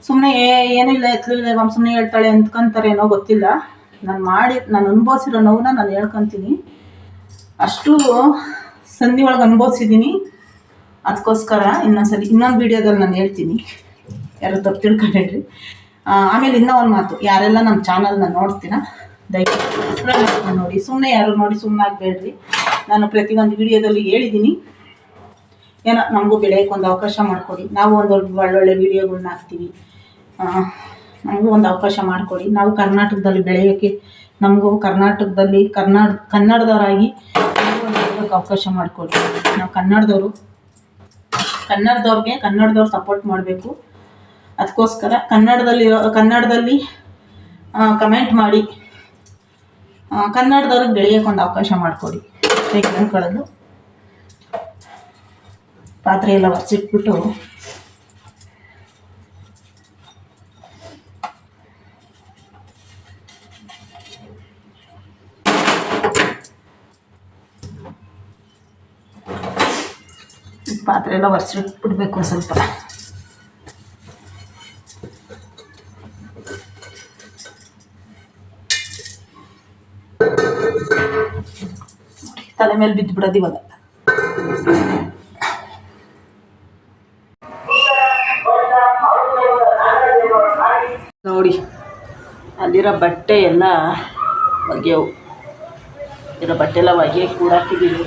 ಸುಮ್ಮನೆ ಏನಿಲ್ಲ ಎತ್ತಲಿಲ್ಲ ಸುಮ್ಮನೆ ಹೇಳ್ತಾಳೆ ಅಂದ್ಕೊಂತಾರೆ ಏನೋ ಗೊತ್ತಿಲ್ಲ. ನಾನು ಅನುಭವಿಸಿರೋ ನೋವನ್ನ ನಾನು ಹೇಳ್ಕೊತೀನಿ. ಅಷ್ಟು ಸನ್ನಿ ಒಳಗೆ ಅನುಭವಿಸಿದ್ದೀನಿ. ಅದಕ್ಕೋಸ್ಕರ ಇನ್ನೊಂದು ವೀಡಿಯೋದಲ್ಲಿ ನಾನು ಹೇಳ್ತೀನಿ, ಯಾರು ತಪ್ಪು ತಿಳ್ಕೊಂಡ್ರಿ. ಆಮೇಲೆ ಇನ್ನೂ ಒಂದು ಮಾತು, ಯಾರೆಲ್ಲ ನಮ್ಮ ಚಾನಲ್ನ ನೋಡ್ತೀರಾ ದಯವಿಟ್ಟು ಸಬ್ಸ್ಕ್ರೈಬ್ ಮಾಡ್ಕೊಂಡು ನೋಡಿ. ಸುಮ್ಮನೆ ಯಾರು ನೋಡಿ ಸುಮ್ಮನೆ ಆಗಬೇಡ್ರಿ. ನಾನು ಪ್ರತಿಯೊಂದು ವೀಡಿಯೋದಲ್ಲಿ ಹೇಳಿದ್ದೀನಿ, ಏನೋ ನಮಗೂ ಬೆಳೆಯೋಕ್ಕೆ ಒಂದು ಅವಕಾಶ ಮಾಡಿಕೊಡಿ. ನಾವು ಒಳ್ಳೊಳ್ಳೆ ವೀಡಿಯೋಗಳ್ನ ಹಾಕ್ತೀವಿ. ನಮಗೂ ಒಂದು ಅವಕಾಶ ಮಾಡಿಕೊಡಿ. ನಾವು ಕರ್ನಾಟಕದಲ್ಲಿ ಬೆಳೆಯೋಕ್ಕೆ, ನಮಗೂ ಕರ್ನಾಟಕದಲ್ಲಿ ಕನ್ನಡದವರಾಗಿ ಅವಕಾಶ ಮಾಡಿಕೊಡಿ. ನಾವು ಕನ್ನಡದವ್ರು ಸಪೋರ್ಟ್ ಮಾಡಬೇಕು. ಅದಕ್ಕೋಸ್ಕರ ಕನ್ನಡದಲ್ಲಿ ಕಮೆಂಟ್ ಮಾಡಿ, ಕನ್ನಡದವ್ರಿಗೆ ಬೆಳೆಯೋಕ್ಕೆ ಒಂದು ಅವಕಾಶ ಮಾಡಿಕೊಡಿ. ಕೇಳ್ಕೊಳ್ಳೋದು. ಪಾತ್ರೆ ಎಲ್ಲ ಒರೆಸಿಟ್ಬಿಟ್ಟು ಒರೆಸಿಟ್ಬಿಡ್ಬೇಕು ಸ್ವಲ್ಪ. ತಲೆ ಮೇಲೆ ಬಿದ್ದು ಬಿಡೋದು ಇವಾಗ. ನೋಡಿ ಅಲ್ಲಿರೋ ಬಟ್ಟೆ ಎಲ್ಲ ಒಗೆಯವು, ಇರೋ ಬಟ್ಟೆ ಎಲ್ಲ ಒಗೆ ಕೂಡಾಕಿದ್ದೀವಿ.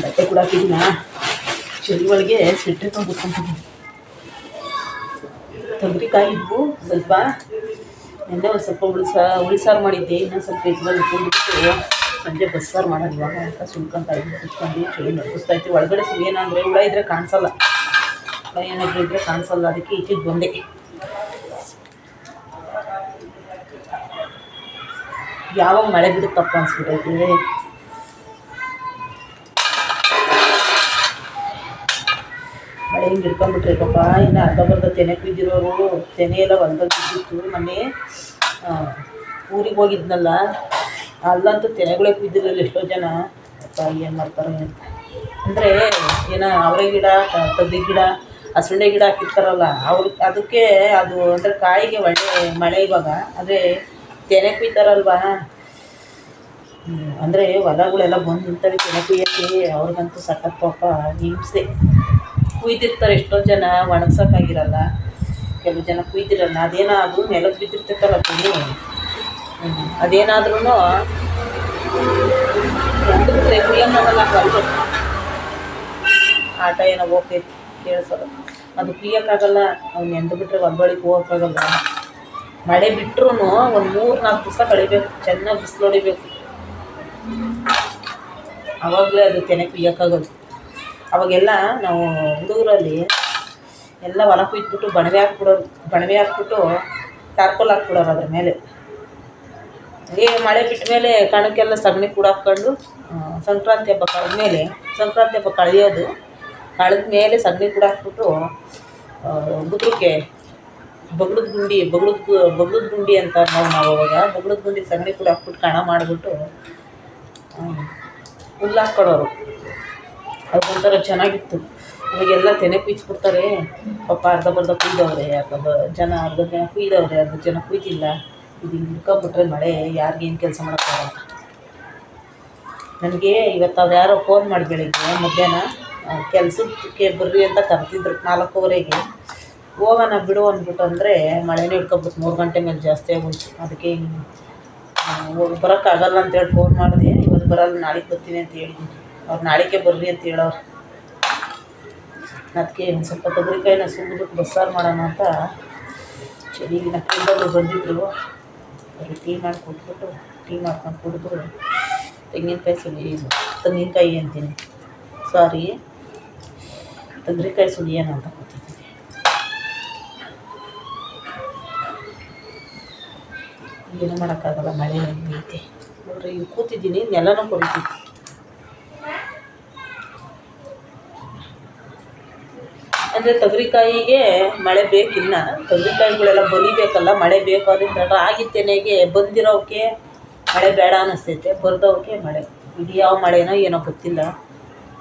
ಬಟ್ಟೆ ಕೂಡ ಹಾಕಿದ್ದೀನ ಚಳಿ ಒಳಗೆ ಸ್ವೆಟ್ರ್ ತೊಗೊಂಡ್ಬಿಟ್ಕೊಂಡಿದ್ದೀನಿ. ತೊಗರಿಕಾಯಿ ಇದ್ವು ಸ್ವಲ್ಪ, ನೆನ್ನೆ ಒಂದು ಸ್ವಲ್ಪ ಉಳಿಸಾರು ಮಾಡಿದ್ದೆ, ಇನ್ನೊಂದು ಸ್ವಲ್ಪ ಇದ್ರಲ್ಲಿ ಇಟ್ಕೊಂಡ್ಬಿಟ್ಟು ಸಂಜೆ ಬಸ್ಸಾರು ಮಾಡೋದು ಇವಾಗ ಅಂತ ಸುಳ್ಕೊಂತ ಇದ್ವಿ. ಕುತ್ಕೊಂಡು ಚಳಿ ನಡಿಸ್ತಾಯಿತ್ತು. ಒಳಗಡೆ ಏನಂದರೆ ಹುಳ ಇದ್ದರೆ ಕಾಣಿಸಲ್ಲ, ಹುಳ ಏನಾದರೂ ಇದ್ದರೆ ಕಾಣಿಸಲ್ಲ, ಅದಕ್ಕೆ ಈಚೆಗೆ ಬಂದೆ. ಯಾವಾಗ ಮಳೆ ಬಿಡುತ್ತಪ್ಪ ಅನ್ಸ್ಬಿಟ್ಟೈತೆ. ಮಳೆ ಹಿಂಗೆ ಹಿಡ್ಕೊಂಡ್ಬಿಟ್ರೆ ಪಾಪ ಇನ್ನು ಅರ್ಧ ತೆನೆ ಕುಯ್ದಿರೋರು, ತೆನೆ ಎಲ್ಲ ಹೊಲ್ದಲ್ಲಿ ಬಿದ್ದಿತ್ತು. ಮೊನ್ನೆ ಊರಿಗೆ ಹೋಗಿದ್ನಲ್ಲ, ಅಲ್ಲಂತೂ ತೆನೆಗಳೇ ಕುಯ್ದಿರಲಿಲ್ಲ ಎಷ್ಟೋ ಜನ. ಅಪ್ಪ ಏನು ಮಾಡ್ತಾರೆ ಅಂದರೆ, ಏನೋ ಅವರೆ ಗಿಡ, ತೊಗರಿ ಗಿಡ, ಹಸುಂಡೆ ಗಿಡ ಹಾಕಿರ್ತಾರಲ್ಲ ಅದಕ್ಕೆ ಅದು ಅಂದರೆ ಕಾಯಿಗೆ ಒಳ್ಳೆ ಮಳೆ ಇವಾಗ. ಆದರೆ ತೆನೆ ಕುಯ್ತಾರಲ್ವ, ಅಂದರೆ ಹೊಲಗಳೆಲ್ಲ ಬಂದು ನಿಂತವೆ ತೆನೆ ಕುಯ್ಯೋಕ್ಕೆ. ಅವ್ರಿಗಂತೂ ಸಖತ್ ಪಾಪ ಹಿಂಸೆ. ಕುಯ್ದಿರ್ತಾರೆ ಎಷ್ಟೋ ಜನ, ಒಣಗ್ಸೋಕ್ಕಾಗಿರಲ್ಲ. ಕೆಲವು ಜನ ಕುಯ್ದಿರಲ್ಲ. ಅದೇನೋ ಅದು ನೆಲಕ್ಕೆ ಬಿದ್ದಿರ್ತೈತಲ್ಲ ತೆನೆ, ಅದೇನಾದ್ರೂ ಕುಯ್ಯೋಕ್ಕಾಗಲ್ಲ. ಆಟ ಏನೋ ಹೋಗ್ತೈತಿ ಕೇಳಿಸೋದು, ಅದು ಕುಯ್ಯೋಕ್ಕಾಗಲ್ಲ. ಅವ್ನು ನೆಂದು ಬಿಟ್ಟರೆ ಹೊಲ್ಬಳಿಗೆ ಹೋಗೋಕ್ಕಾಗಲ್ಲ. ಮಳೆ ಬಿಟ್ಟರು ಒಂದು 3-4 ದಿವಸ ಕಳಿಬೇಕು, ಚೆನ್ನಾಗಿ ಬಿಸಿಲು ಹೊಡಿಬೇಕು, ಆವಾಗಲೇ ಅದು ತೆನೆ ಕುಯ್ಯೋಕ್ಕಾಗೋದು. ಅವಾಗೆಲ್ಲ ನಾವು ಹುಡುಗರಲ್ಲಿ ಎಲ್ಲ ಹೊಲ ಕುಯ್ದುಬಿಟ್ಟು ಬಣವೆ ಹಾಕ್ಬಿಟ್ಟು ಟಾರ್ಪಲ್ ಹಾಕ್ಬಿಡೋರು ಅದ್ರ ಮೇಲೆ. ಮಳೆ ಬಿಟ್ಟ ಮೇಲೆ ಕಣಕ್ಕೆಲ್ಲ ಸಗಣಿ ಕೂಡ ಹಾಕ್ಕೊಂಡು ಸಂಕ್ರಾಂತಿ ಹಬ್ಬ ಕಳೆಯೋದು, ಕಳೆದ ಮೇಲೆ ಸಗಣಿ ಕೂಡ ಹಾಕ್ಬಿಟ್ಟು ಗುದ್ರಕ್ಕೆ ಬಗ್ಳದ ಗುಂಡಿ ಅಂತ ನಾವು ಅವಾಗ ಬಗ್ಳದ ಗುಂಡಿ ಸಗಣಿ ಕೂಡ ಹಾಕ್ಬಿಟ್ಟು ಕಣ ಮಾಡಿಬಿಟ್ಟು ಹುಲ್ಲು ಹಾಕ್ಕೊಡೋರು. ಅದೊಂಥರ ಚೆನ್ನಾಗಿತ್ತು. ಇವಾಗೆಲ್ಲ ತೆನೆ ಕುಯ್ಸ್ಬಿಡ್ತಾರೆ ಪಾಪ. ಅರ್ಧ ಕುಯ್ದವ್ರೆ, ಅರ್ಧ ಜನ ಕುಯ್ದವ್ರೆ, ಅರ್ಧ ಜನ ಕುಯ್ದಿಲ್ಲ. ಇದು ಹಿಡ್ಕೊಂಬಿಟ್ರೆ ಮಳೆ ಯಾರಿಗೇನು ಕೆಲಸ ಮಾಡೋಕ್ಕಾಗಲ್ಲ. ನನಗೆ ಇವತ್ತು ಅದು ಯಾರೋ ಫೋನ್ ಮಾಡಿ ಬೆಳಿಗ್ಗೆ ಮಧ್ಯಾಹ್ನ ಕೆಲಸಕ್ಕೆ ಬರ್ರಿ ಅಂತ ಕರೆದಿದ್ರು 4:15ಗೆ. ಹೋಗೋಣ ಬಿಡು ಅಂದ್ಬಿಟ್ಟು ಅಂದರೆ ಮಳೆನೇ ಹಿಡ್ಕೊಬಿಟ್ಟು 3 ಗಂಟೆ ಮೇಲೆ ಜಾಸ್ತಿ ಆಗೋಯ್ತು. ಅದಕ್ಕೆ ಬರೋಕ್ಕಾಗಲ್ಲ ಅಂತೇಳಿ ಫೋನ್ ಮಾಡಿದೆ. ಇವತ್ತು ಬರಲ್ಲ, ನಾಳೆಗೆ ಬರ್ತೀನಿ ಅಂತ ಹೇಳಿದ್ದೀನಿ. ಅವ್ರು ನಾಳೆಗೆ ಬರ್ರಿ ಅಂತ ಹೇಳೋರು. ಅದಕ್ಕೆ ಒಂದು ಸ್ವಲ್ಪ ತೊಗರಿಕಾಯಿನ ಸುಲಿದ್ಬಿಟ್ಟು ಬಸ್ಸಾರು ಮಾಡೋಣ ಅಂತ ಚಳಿಗಿನ ಫ್ರೆಂಡಲ್ಲಿ ಬಂದಿದ್ದರು. ಅವ್ರಿಗೆ ಟೀ ಮಾಡಿಕೊಟ್ಬಿಟ್ಟು ಟೀ ಮಾಡ್ಕೊಂಡು ಕುಡಿದು ತೆಂಗಿನಕಾಯಿ ಅಂತೀನಿ, ಸಾರಿ ತೊಗರಿಕಾಯಿ ಸುಲಿಯೋಣ ಅಂತ ಕೂತಿದ್ದೀನಿ. ಏನೂ ಮಾಡೋಕ್ಕಾಗಲ್ಲ, ಮಳೆ ಐತೆ ನೋಡ್ರಿ. ಈಗ ಕೂತಿದ್ದೀನಿ, ನೆಲನೂ ಕೊರಿತೀನಿ. ಅಂದರೆ ತೊಗರಿಕಾಯಿಗೆ ಮಳೆ ಬೇಕಿಲ್ಲ, ತೊಗರಿಕಾಯಿಗಳೆಲ್ಲ ಬಲಿಬೇಕಲ್ಲ, ಮಳೆ ಬೇಕು. ಅದರಿಂದ ರಾಗಿ ತೆನೆಗೆ ಬಂದಿರೋಕ್ಕೆ ಮಳೆ ಬೇಡ ಅನ್ನಿಸ್ತೈತೆ, ಬರ್ದೋಕ್ಕೆ ಮಳೆ. ಇದು ಯಾವ ಮಳೆನೋ ಏನೋ ಗೊತ್ತಿಲ್ಲ.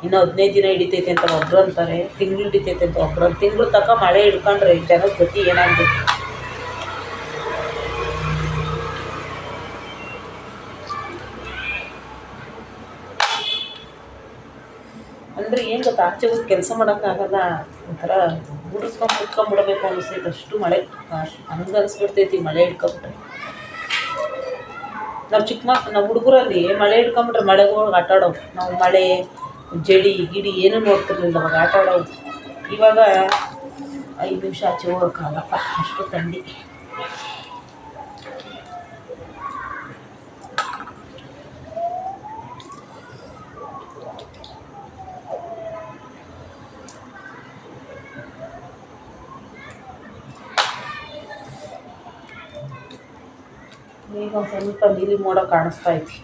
ಇನ್ನು 15 ದಿನ ಹಿಡಿತೈತೆ ಅಂತ ಒಬ್ರು ಅಂತಾರೆ, ತಿಂಗಳು ಹಿಡಿತೈತೆ ಅಂತ ಒಬ್ರು. ತಿಂಗಳು ತನಕ ಮಳೆ ಹಿಡ್ಕೊಂಡ್ರೆ ಜನದ ಗತಿ ಏನಾಗಬೇಕು. ಅಂದರೆ ಏನು ಗೊತ್ತಾ, ಆಚೆ ಹೋಗಿ ಕೆಲಸ ಮಾಡೋಕ್ಕಾಗಲ್ಲ. ಒಂಥರ ಕುತ್ಕೊಂಡ್ಬಿಡಬೇಕು ಅನ್ನಿಸ್ತೈತೆ, ಅಷ್ಟು ಮಳೆ. ಹಂಗೆ ಅನಿಸ್ಬಿಡ್ತೈತಿ ಮಳೆ ಹಿಡ್ಕೊಂಬಿಟ್ರೆ. ನಾವು ಹುಡುಗರಲ್ಲಿ ಮಳೆ ಹಿಡ್ಕೊಂಬಿಟ್ರೆ ಮಳೆಗೆ ಹೋಗಿ ಆಟ ಆಡೋವು ನಾವು. ಮಳೆ ಜಡಿ ಗಿಡಿ ಏನೂ ನೋಡ್ತಿರ್ಲಿಲ್ಲ ಅವಾಗ, ಆಟ ಆಡೋವು. ಇವಾಗ 5 ನಿಮಿಷ ಆಚೆ ಹೋಗೋಕ್ಕಾಗಲ್ಲಪ್ಪ, ಅಷ್ಟು ಥಂಡಿ. ಈಗ ಒಂದು ಸ್ವಲ್ಪ ನೀಲಿ ಮೋಡ ಕಾಣಿಸ್ತಾ ಐತಿ.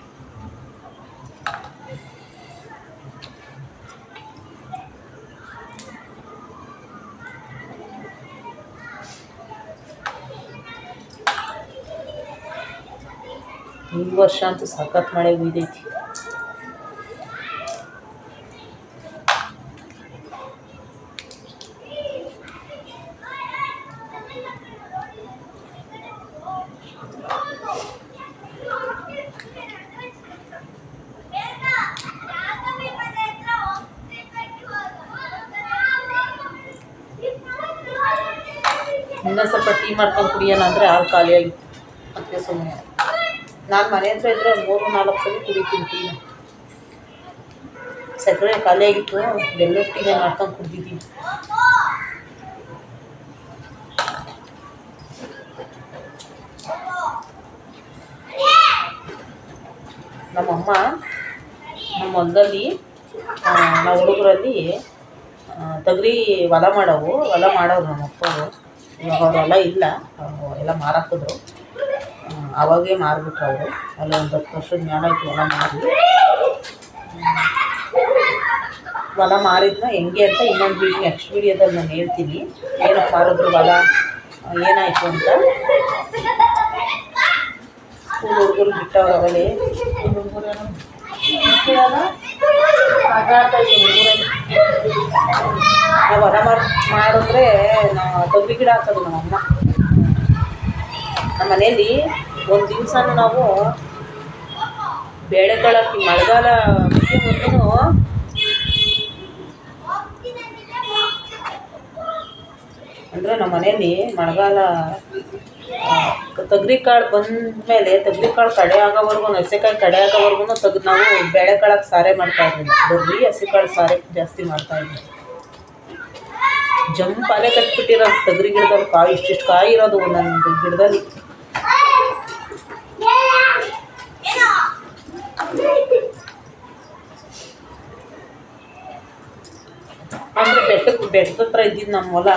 ಈ ವರ್ಷ ಅಂತೂ ಸಖತ್ ಮಳೆ ಹುಯ್ದೈತಿ. ಇನ್ನೊಂದು ಸ್ವಲ್ಪ ಟೀ ಮಾಡ್ಕೊಂಡು ಕುಡಿಯೋಣ ಅಂದರೆ ಹಾಲು ಖಾಲಿಯಾಗಿತ್ತು. ಅದಕ್ಕೆ ಸುಮ್ಮನೆ ನಾನು ಮನೆ ಹತ್ರ ಇದ್ದರೆ 3-4 ಸಲ ಕುಡಿತೀನಿ ಟೀನ. ಸಕ್ಕರೆ ಖಾಲಿ ಆಗಿತ್ತು, ಬೆಲ್ಲೊಟ್ಟಿಗೆ ಮಾಡ್ಕೊಂಡು ಕುಡ್ದಿದ್ದೀವಿ. ನಮ್ಮಮ್ಮ ನಮ್ಮ ಹೊಲದಲ್ಲಿ ನಾವು ಹುಡುಗರಲ್ಲಿ ತೊಗರಿ ಹೊಲ ಮಾಡೋರು ನಮ್ಮಪ್ಪರು. ಇವಾಗ ಅವ್ರ ಹೊಲ ಇಲ್ಲ, ಎಲ್ಲ ಮಾರಾಕಿದ್ರು. ಅವಾಗೇ ಮಾರಿಬಿಟ್ರು ಅವರು. ಅಲ್ಲಿ ಒಂದು 10 ವರ್ಷದ ಮೇಲೆ ಆಯಿತು ಹೊಲ ಮಾರಿ. ಹೊಲ ಮಾರಿದ್ನ ಹೆಂಗೆ ಅಂತ ಇನ್ನೊಂದು ನೆಕ್ಸ್ಟ್ ವೀಡಿಯೋದಲ್ಲಿ ನಾನು ಹೇಳ್ತೀನಿ. ಏನಕ್ಕೆ ಮಾರಿದ್ರು ಹೊಲ, ಏನಾಯಿತು ಅಂತ. ಹುಡುಗರು ಬಿಟ್ಟವ್ರು ಅವಲೇ ನಾವು ಹೊಲ ಮಾಡಿದ್ರೆ ನಾವು ತೊಗರಿ ಗಿಡ ಹಾಕೋದು ನಮ್ಮಮ್ಮ. ನಮ್ಮ ಮನೇಲಿ ಒಂದು ದಿವಸನೂ ನಾವು ಬೇಳೆಕಾಳು ಹಾಕಿ ಮಳೆಗಾಲ ಮುಗಿಯೋವರೆಗೂ ಅಂದರೆ ನಮ್ಮ ಮನೇಲಿ ಮಳೆಗಾಲ ತೊಗರಿ ಕಾಳು ಬಂದಮೇಲೆ ತೊಗರಿ ಕಾಳು ಕಡೆ ಆಗೋವರೆಗೂ, ಹಸೆಕಾಯಿ ಕಡೆ ಆಗೋವರೆಗೂ ನಾವು ಬೇಳೆಕಾಳಕ್ಕೆ ಸಾರೇ ಮಾಡ್ತಾಯಿದ್ವಿ. ಬರೀ ಹಸಿಕಾಳು ಸಾರೇ ಜಾಸ್ತಿ ಮಾಡ್ತಾಯಿದ್ವಿ. ಜಂಪಾಲೆ ಕಟ್ಬಿಟ್ಟಿರೋದು ತೊಗರಿ ಗಿಡದಲ್ಲಿ ಕಾಯಿ, ಇಷ್ಟಿಷ್ಟು ಕಾಯಿ ಇರೋದು ಒಂದೊಂದು ಗಿಡದಲ್ಲಿ. ಅಂದರೆ ಬೆಟ್ಟದ ಹತ್ರ ಇದ್ದಿದ್ದು ನಮ್ಮ ಹೊಲ.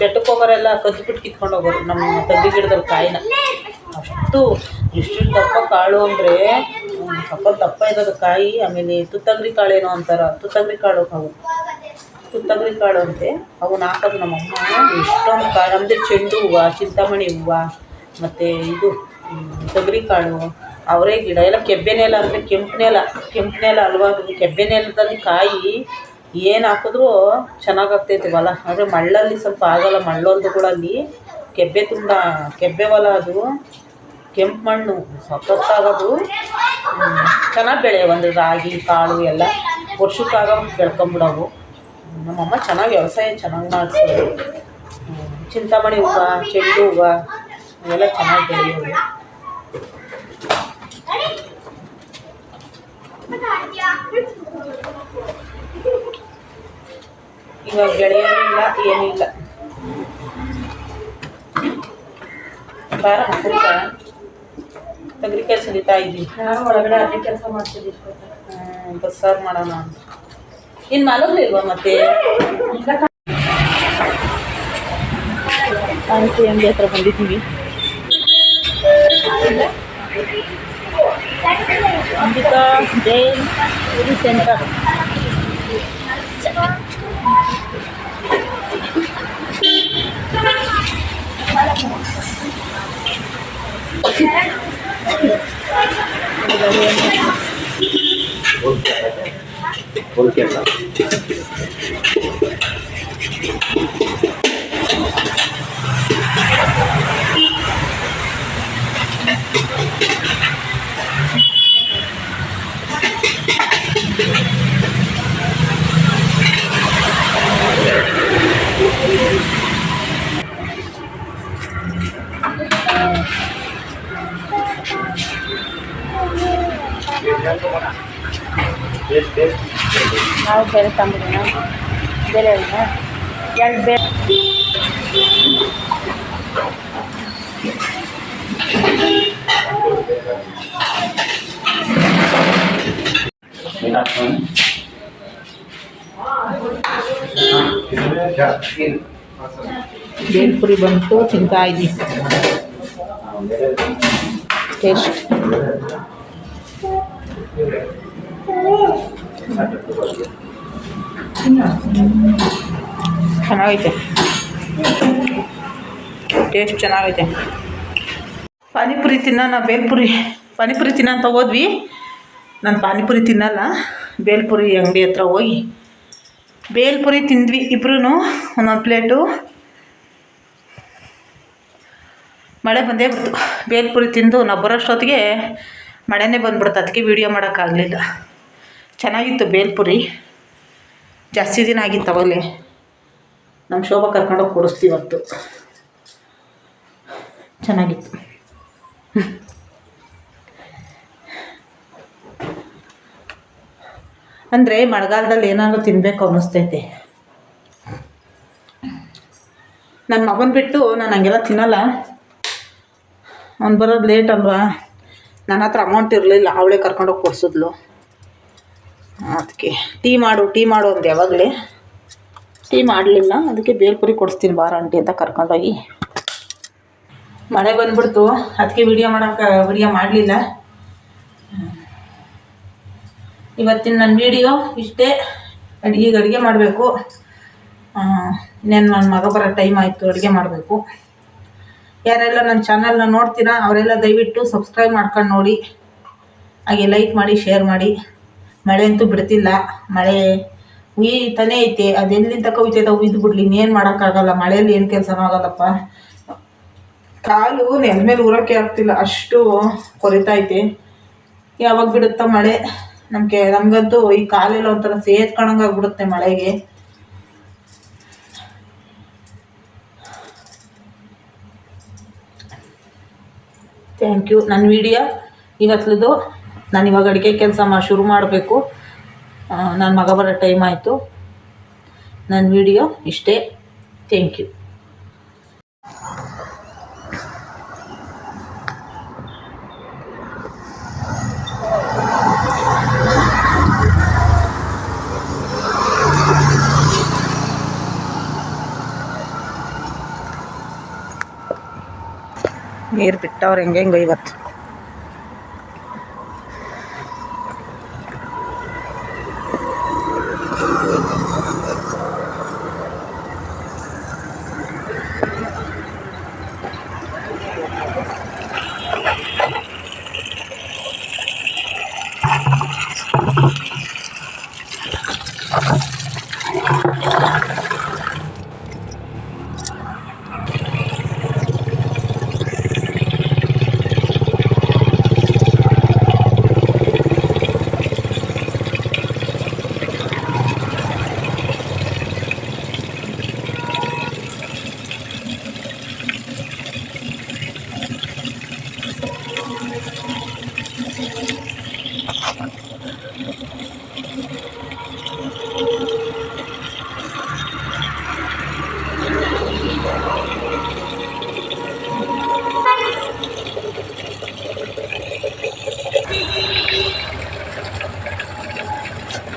ಬೆಟ್ಟಕ್ಕೆ ಹೋಗೋರೆಲ್ಲ ಕದ್ದುಬಿಟ್ಟು ಕಿತ್ಕೊಂಡು ಹೋಗೋರು ನಮ್ಮ ತೊಗರಿ ಗಿಡದಲ್ಲಿ ಕಾಯಿನ. ಅಷ್ಟು ಎಷ್ಟು ದಪ್ಪ ಕಾಳು ಅಂದರೆ ಸ್ವಲ್ಪ ದಪ್ಪ ಇರೋದು ಕಾಯಿ. ಆಮೇಲೆ ತುತ್ತಗರಿ ಕಾಳೇನೋ ಅಂತಾರೆ, ತುತ್ತಗರಿ ಕಾಳು ಅವು, ತುತ್ತಗರಿ ಕಾಳು ಅಂತೆ. ಅವನ್ನ ಹಾಕೋದು ನಮ್ಮಮ್ಮ. ಎಷ್ಟೊಂದು ಕಾಳು ಅಂದರೆ ಚೆಂಡು ಹೂವು, ಚಿಂತಾಮಣಿ ಹೂವು, ಮತ್ತು ಇದು ತೊಗರಿ ಕಾಳು, ಅವರೇ ಗಿಡ ಎಲ್ಲ ಕೆಬ್ಬೆನೆಲ ಅಂದರೆ ಕೆಂಪನೆಲ ಅಲ್ವಾ, ಕೆಬ್ಬೆನೆಲದಲ್ಲಿ ಕಾಯಿ ಏನು ಹಾಕಿದ್ರೂ ಚೆನ್ನಾಗಾಗ್ತೈತೆ ಹೊಲ. ಆದರೆ ಮಳ್ಳಲ್ಲಿ ಸ್ವಲ್ಪ ಆಗೋಲ್ಲ. ಮಳ್ಳೊಲ್ದುಗಳಲ್ಲಿ ಕೆಬ್ಬೆ ಹೊಲ ಅದು, ಕೆಂಪು ಮಣ್ಣು ಸಖತ್ತಾಗೋದು. ಚೆನ್ನಾಗಿ ಬೆಳೆಯವು. ಅಂದರೆ ರಾಗಿ ಕಾಳು ಎಲ್ಲ ವರ್ಷಕ್ಕಾಗ ಬೆಳ್ಕೊಂಬಿಡವು. ನಮ್ಮಮ್ಮ ಚೆನ್ನಾಗಿ ವ್ಯವಸಾಯ ಚೆನ್ನಾಗಿ ಮಾಡಿಸೋದು. ಚಿಂತಾಮಣಿ ಹೂವು, ಚೆಂಡು ಹೂವು ಅವೆಲ್ಲ ಚೆನ್ನಾಗಿ ಬೆಳೆಯೋದು. ಇವಾಗ ಬೆಳೆಯೋದಿಲ್ಲ, ಏನಿಲ್ಲ. ಬಾರ ಮಕ್ಕಳ ತೊಗರಿಕಾಯಿ ಸುಲಿತಾ ಇದ್ವಿ. ನಾನು ಒಳಗಡೆ ಅದೇ ಕೆಲಸ ಮಾಡ್ತಿದ್ವಿ. ಬಸ್ಸಾರು ಮಾಡೋಣ ಅಂತ. ಇನ್ನು ಮಲಗಲಿಲ್ವಾ ಮತ್ತೆ? ಪಾನಿಪುರಿ ಅಂಗಡಿ ಹತ್ರ ಬಂದಿದ್ದೀವಿ. ಅಂಬಿಕಾ ಜೈನ್ ಪುರಿ ಸೆಂಟರ್. ನಾವು ಬೇರೆ ತಂಬಿಡೋಣ, ಬೇರೆ ಎರಡು ಬೇರೆ. ಬೇಲ್ಪುರಿ ಬಂತು, ತಿಂತಾ ಇದ್ದೀವಿ. ಟೇಸ್ಟ್ ಚೆನ್ನಾಗೈತೆ, ಟೇಸ್ಟ್ ಚೆನ್ನಾಗೈತೆ. ಪಾನಿಪುರಿ ತಿನ್ನೋಣ, ಪಾನಿಪುರಿ ತಿನ್ನೋ ಅಂತ ಹೋದ್ವಿ. ನಾನು ಪಾನಿಪುರಿ ತಿನ್ನಲ್ಲ. ಬೇಲ್ಪುರಿ ಅಂಗಡಿ ಹತ್ರ ಹೋಗಿ ಬೇಲ್ಪುರಿ ತಿಂದ್ವಿ ಇಬ್ರು, ಒಂದೊಂದು ಪ್ಲೇಟು. ಮಳೆ ಬಂದೇ ಬಿಡ್ತು. ಬೇಲ್ಪುರಿ ತಿಂದು ನಾವು ಬರೋಷ್ಟೊತ್ತಿಗೆ ಮಳೆನೇ ಬಂದ್ಬಿಡ್ತು. ಅದಕ್ಕೆ ವೀಡಿಯೋ ಮಾಡೋಕ್ಕಾಗಲಿಲ್ಲ. ಚೆನ್ನಾಗಿತ್ತು ಬೇಲ್ಪುರಿ. ಜಾಸ್ತಿ ದಿನ ಆಗಿತ್ತು ಅವಾಗಲೇ. ನಮ್ಮ ಶೋಭಾ ಕರ್ಕೊಂಡೋಗಿ ಕೊಡಿಸ್ತೀವತ್ತು. ಚೆನ್ನಾಗಿತ್ತು. ಅಂದರೆ ಮಳೆಗಾಲದಲ್ಲಿ ಏನಾದರೂ ತಿನ್ನಬೇಕು ಅನ್ನಿಸ್ತೈತೆ. ನನ್ನ ಮಗನ ಬಿಟ್ಟು ನಾನು ಹಂಗೆಲ್ಲ ತಿನ್ನಲ್ಲ. ಅವ್ನು ಬರೋದು ಲೇಟ್ ಅಲ್ವಾ, ನನ್ನ ಹತ್ರ ಅಮೌಂಟ್ ಇರಲಿಲ್ಲ, ಅವಳೇ ಕರ್ಕೊಂಡೋಗಿ ಕೊಡಿಸಿದ್ಲು. ಅದಕ್ಕೆ ಟೀ ಮಾಡು ಅಂದೆ ಯಾವಾಗಲೇ. ಟೀ ಮಾಡಲಿಲ್ಲ, ಅದಕ್ಕೆ ಬೇಲ್ಪುರಿ ಕೊಡಿಸ್ತೀನಿ ಬಾರ ಆಂಟಿ ಅಂತ ಕರ್ಕೊಂಡೋಗಿ. ಮಳೆ ಬಂದುಬಿಡ್ತು, ಅದಕ್ಕೆ ವಿಡಿಯೋ ಮಾಡಲಿಲ್ಲ. ಇವತ್ತಿನ ನನ್ನ ವಿಡಿಯೋ ಇಷ್ಟೇ. ಈಗ ಅಡುಗೆ ಮಾಡಬೇಕು. ನನ್ನ ಮಗ ಬರೋ ಟೈಮ್ ಆಯಿತು, ಅಡುಗೆ ಮಾಡಬೇಕು. ಯಾರೆಲ್ಲ ನನ್ನ ಚಾನಲ್ನ ನೋಡ್ತೀರಾ ಅವರೆಲ್ಲ ದಯವಿಟ್ಟು ಸಬ್ಸ್ಕ್ರೈಬ್ ಮಾಡ್ಕೊಂಡು ನೋಡಿ, ಹಾಗೆ ಲೈಕ್ ಮಾಡಿ, ಶೇರ್ ಮಾಡಿ. ಮಳೆ ಅಂತೂ ಬಿಡ್ತಿಲ್ಲ, ಮಳೆ ಉಯ್ತಾನೇ ಐತೆ. ಅದೆಲ್ಲಿಂದ ಕವಿತೈತೆ ಉಯ್ದು ಬಿಡ್ಲಿ, ಇನ್ನೇನು ಮಾಡೋಕ್ಕಾಗಲ್ಲ. ಮಳೆಯಲ್ಲಿ ಏನು ಕೆಲಸನೂ ಆಗೋಲ್ಲಪ್ಪ. ಕಾಲು ನೆಲ ಮೇಲೆ ಊರೋಕ್ಕೆ ಆಗ್ತಿಲ್ಲ, ಅಷ್ಟು ಕೊರಿತೈತೆ. ಯಾವಾಗ ಬಿಡುತ್ತಾ ಮಳೆ? ನಮಗಂತೂ ಈ ಕಾಲೆಲ್ಲ ಒಂಥರ ಸೇದ್ಕೊಂಡಂಗೆ ಆಗ್ಬಿಡುತ್ತೆ ಮಳೆಗೆ. Thank you. ನನ್ನ ವಿಡಿಯೋ ಇವತ್ತದು. ನಾನು ಇವಾಗ ಅಡುಗೆ ಕೆಲಸ ಶುರು ಮಾಡಬೇಕು. ನನ್ನ ಮಗ ಬರೋ ಟೈಮ್ ಆಯಿತು. ನನ್ನ ವಿಡಿಯೋ ಇಷ್ಟೇ. Thank you. ನೀರು ಬಿಟ್ಟವ್ರು ಹೆಂಗೆ ಇವತ್ತು.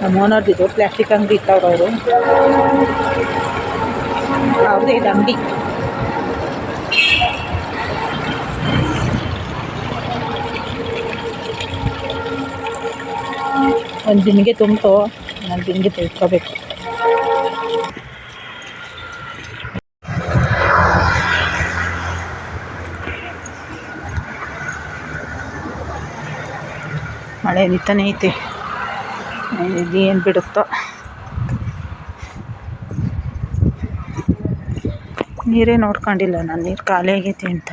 ನಮ್ಮ ಓನರ್ದಿದ್ದು ಪ್ಲಾಸ್ಟಿಕ್ ಅಂಗಡಿ ಇತ್ತವ್ರು ಅವರು. ಅವ್ರದ್ದು ಇದು ಅಂಗಡಿ. ಒಂದು ಬಿಂದಿಗೆ ತುಂಬಿತು, ನಾನು ಬಿಂದಿಗೆ ತೆಗೆದುಕೋಬೇಕು. ಮಳೆ ನಿಂತಾನೆ ಐತೆ, ಇದೇನು ಬಿಡುತ್ತೋ. ನೀರೇ ನೋಡ್ಕೊಂಡಿಲ್ಲ ನಾನು, ನೀರು ಖಾಲಿ ಆಗೈತೆ ಅಂತ.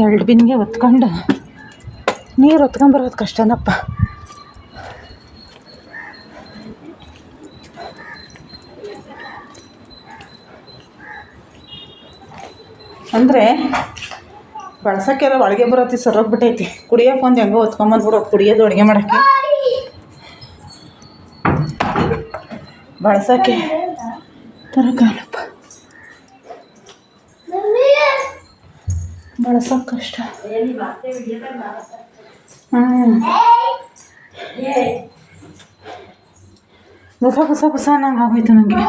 ಎರಡು ಬಿನ್ಗೆ ಹೊತ್ಕೊಂಡು ನೀರು ಹೊತ್ಕೊಂಬರೋದು ಕಷ್ಟನಪ್ಪ. ಅಂದರೆ ಬಳಸೋಕ್ಕೆಲ್ಲ ಒಳಗೆ ಬರೋತಿ ಸರೋಗ್ಬಿಟ್ಟೈತಿ. ಕುಡಿಯೋಕೆ ಒಂದು ಹೆಂಗೋ ಹೊತ್ಕೊಂಬಂದ್ಬಿಡೋದು, ಕುಡಿಯೋದು ಅಡುಗೆ ಮಾಡೋಕ್ಕೆ. ಬಳಸೋಕ್ಕೆ ತರಕಾಲಪ್ಪ, ಬಳಸೋಕೆ ಕಷ್ಟ. ಹೊಸ ನಂಗೆ ಆಗೋಯ್ತು ನನಗೆ.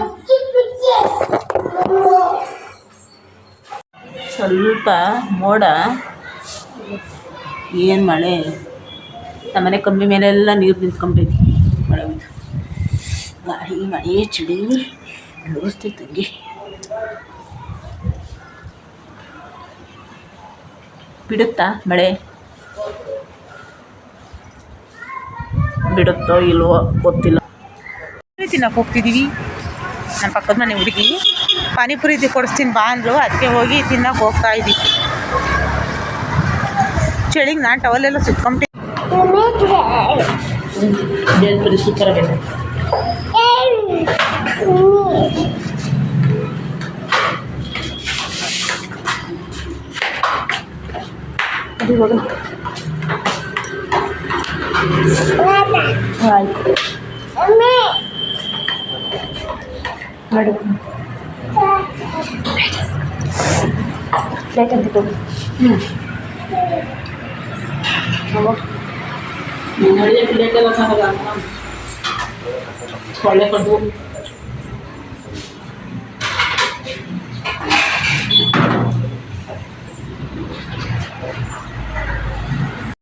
ಸ್ವಲ್ಪ ಮೋಡ, ಏನು ಮಳೆ. ನಮ್ಮನೆ ಕಮ್ಮಿ ಮೇಲೆಲ್ಲ ನೀರು ನಿಂತ್ಕೊಂಬಿಟ್ಟೈತಿ. ಮಳೆ ಗಾಳಿ ಮಳೆ ಚಳಿ ಅನಿಸ್ತೈತೆ ಹಂಗೆ. ಬಿಡುತ್ತಾ ಮಳೆ? ಬಿಡುತ್ತೋ ಇಲ್ವೋ ಗೊತ್ತಿಲ್ಲ. ತಿನ್ನಕ್ಕೆ ಹೋಗ್ತಿದ್ದೀವಿ. ನಮ್ಮ ಪಕ್ಕದ ಮನೆ ಹುಡುಗಿ ಪಾನಿಪುರಿ ಕೊಡಿಸ್ತೀನಿ ಬಾ ಅಂದ್ಲು, ಅದಕ್ಕೆ ಹೋಗಿ ತಿನ್ನಕ್ಕೆ ಹೋಗ್ತಾ ಇದ್ದೀವಿ. ಚಳಿಗೆ ನಾನು ಟವಲೆಲ್ಲ ಸುತ್ಕೊಂಬಿಟ್ಟು ಸೂಪರ್ ಬೇಕು. ಆಯ್ತು ಮಾಡು ಪ್ಲೇಟ್ ಅಂತ ಕೊಡು. ನೋಡಿ ಪ್ಲೇಟ್ ಎಲ್ಲ ಚೆನ್ನಾಗ ಒಳ್ಳೆ ಕೊಡು.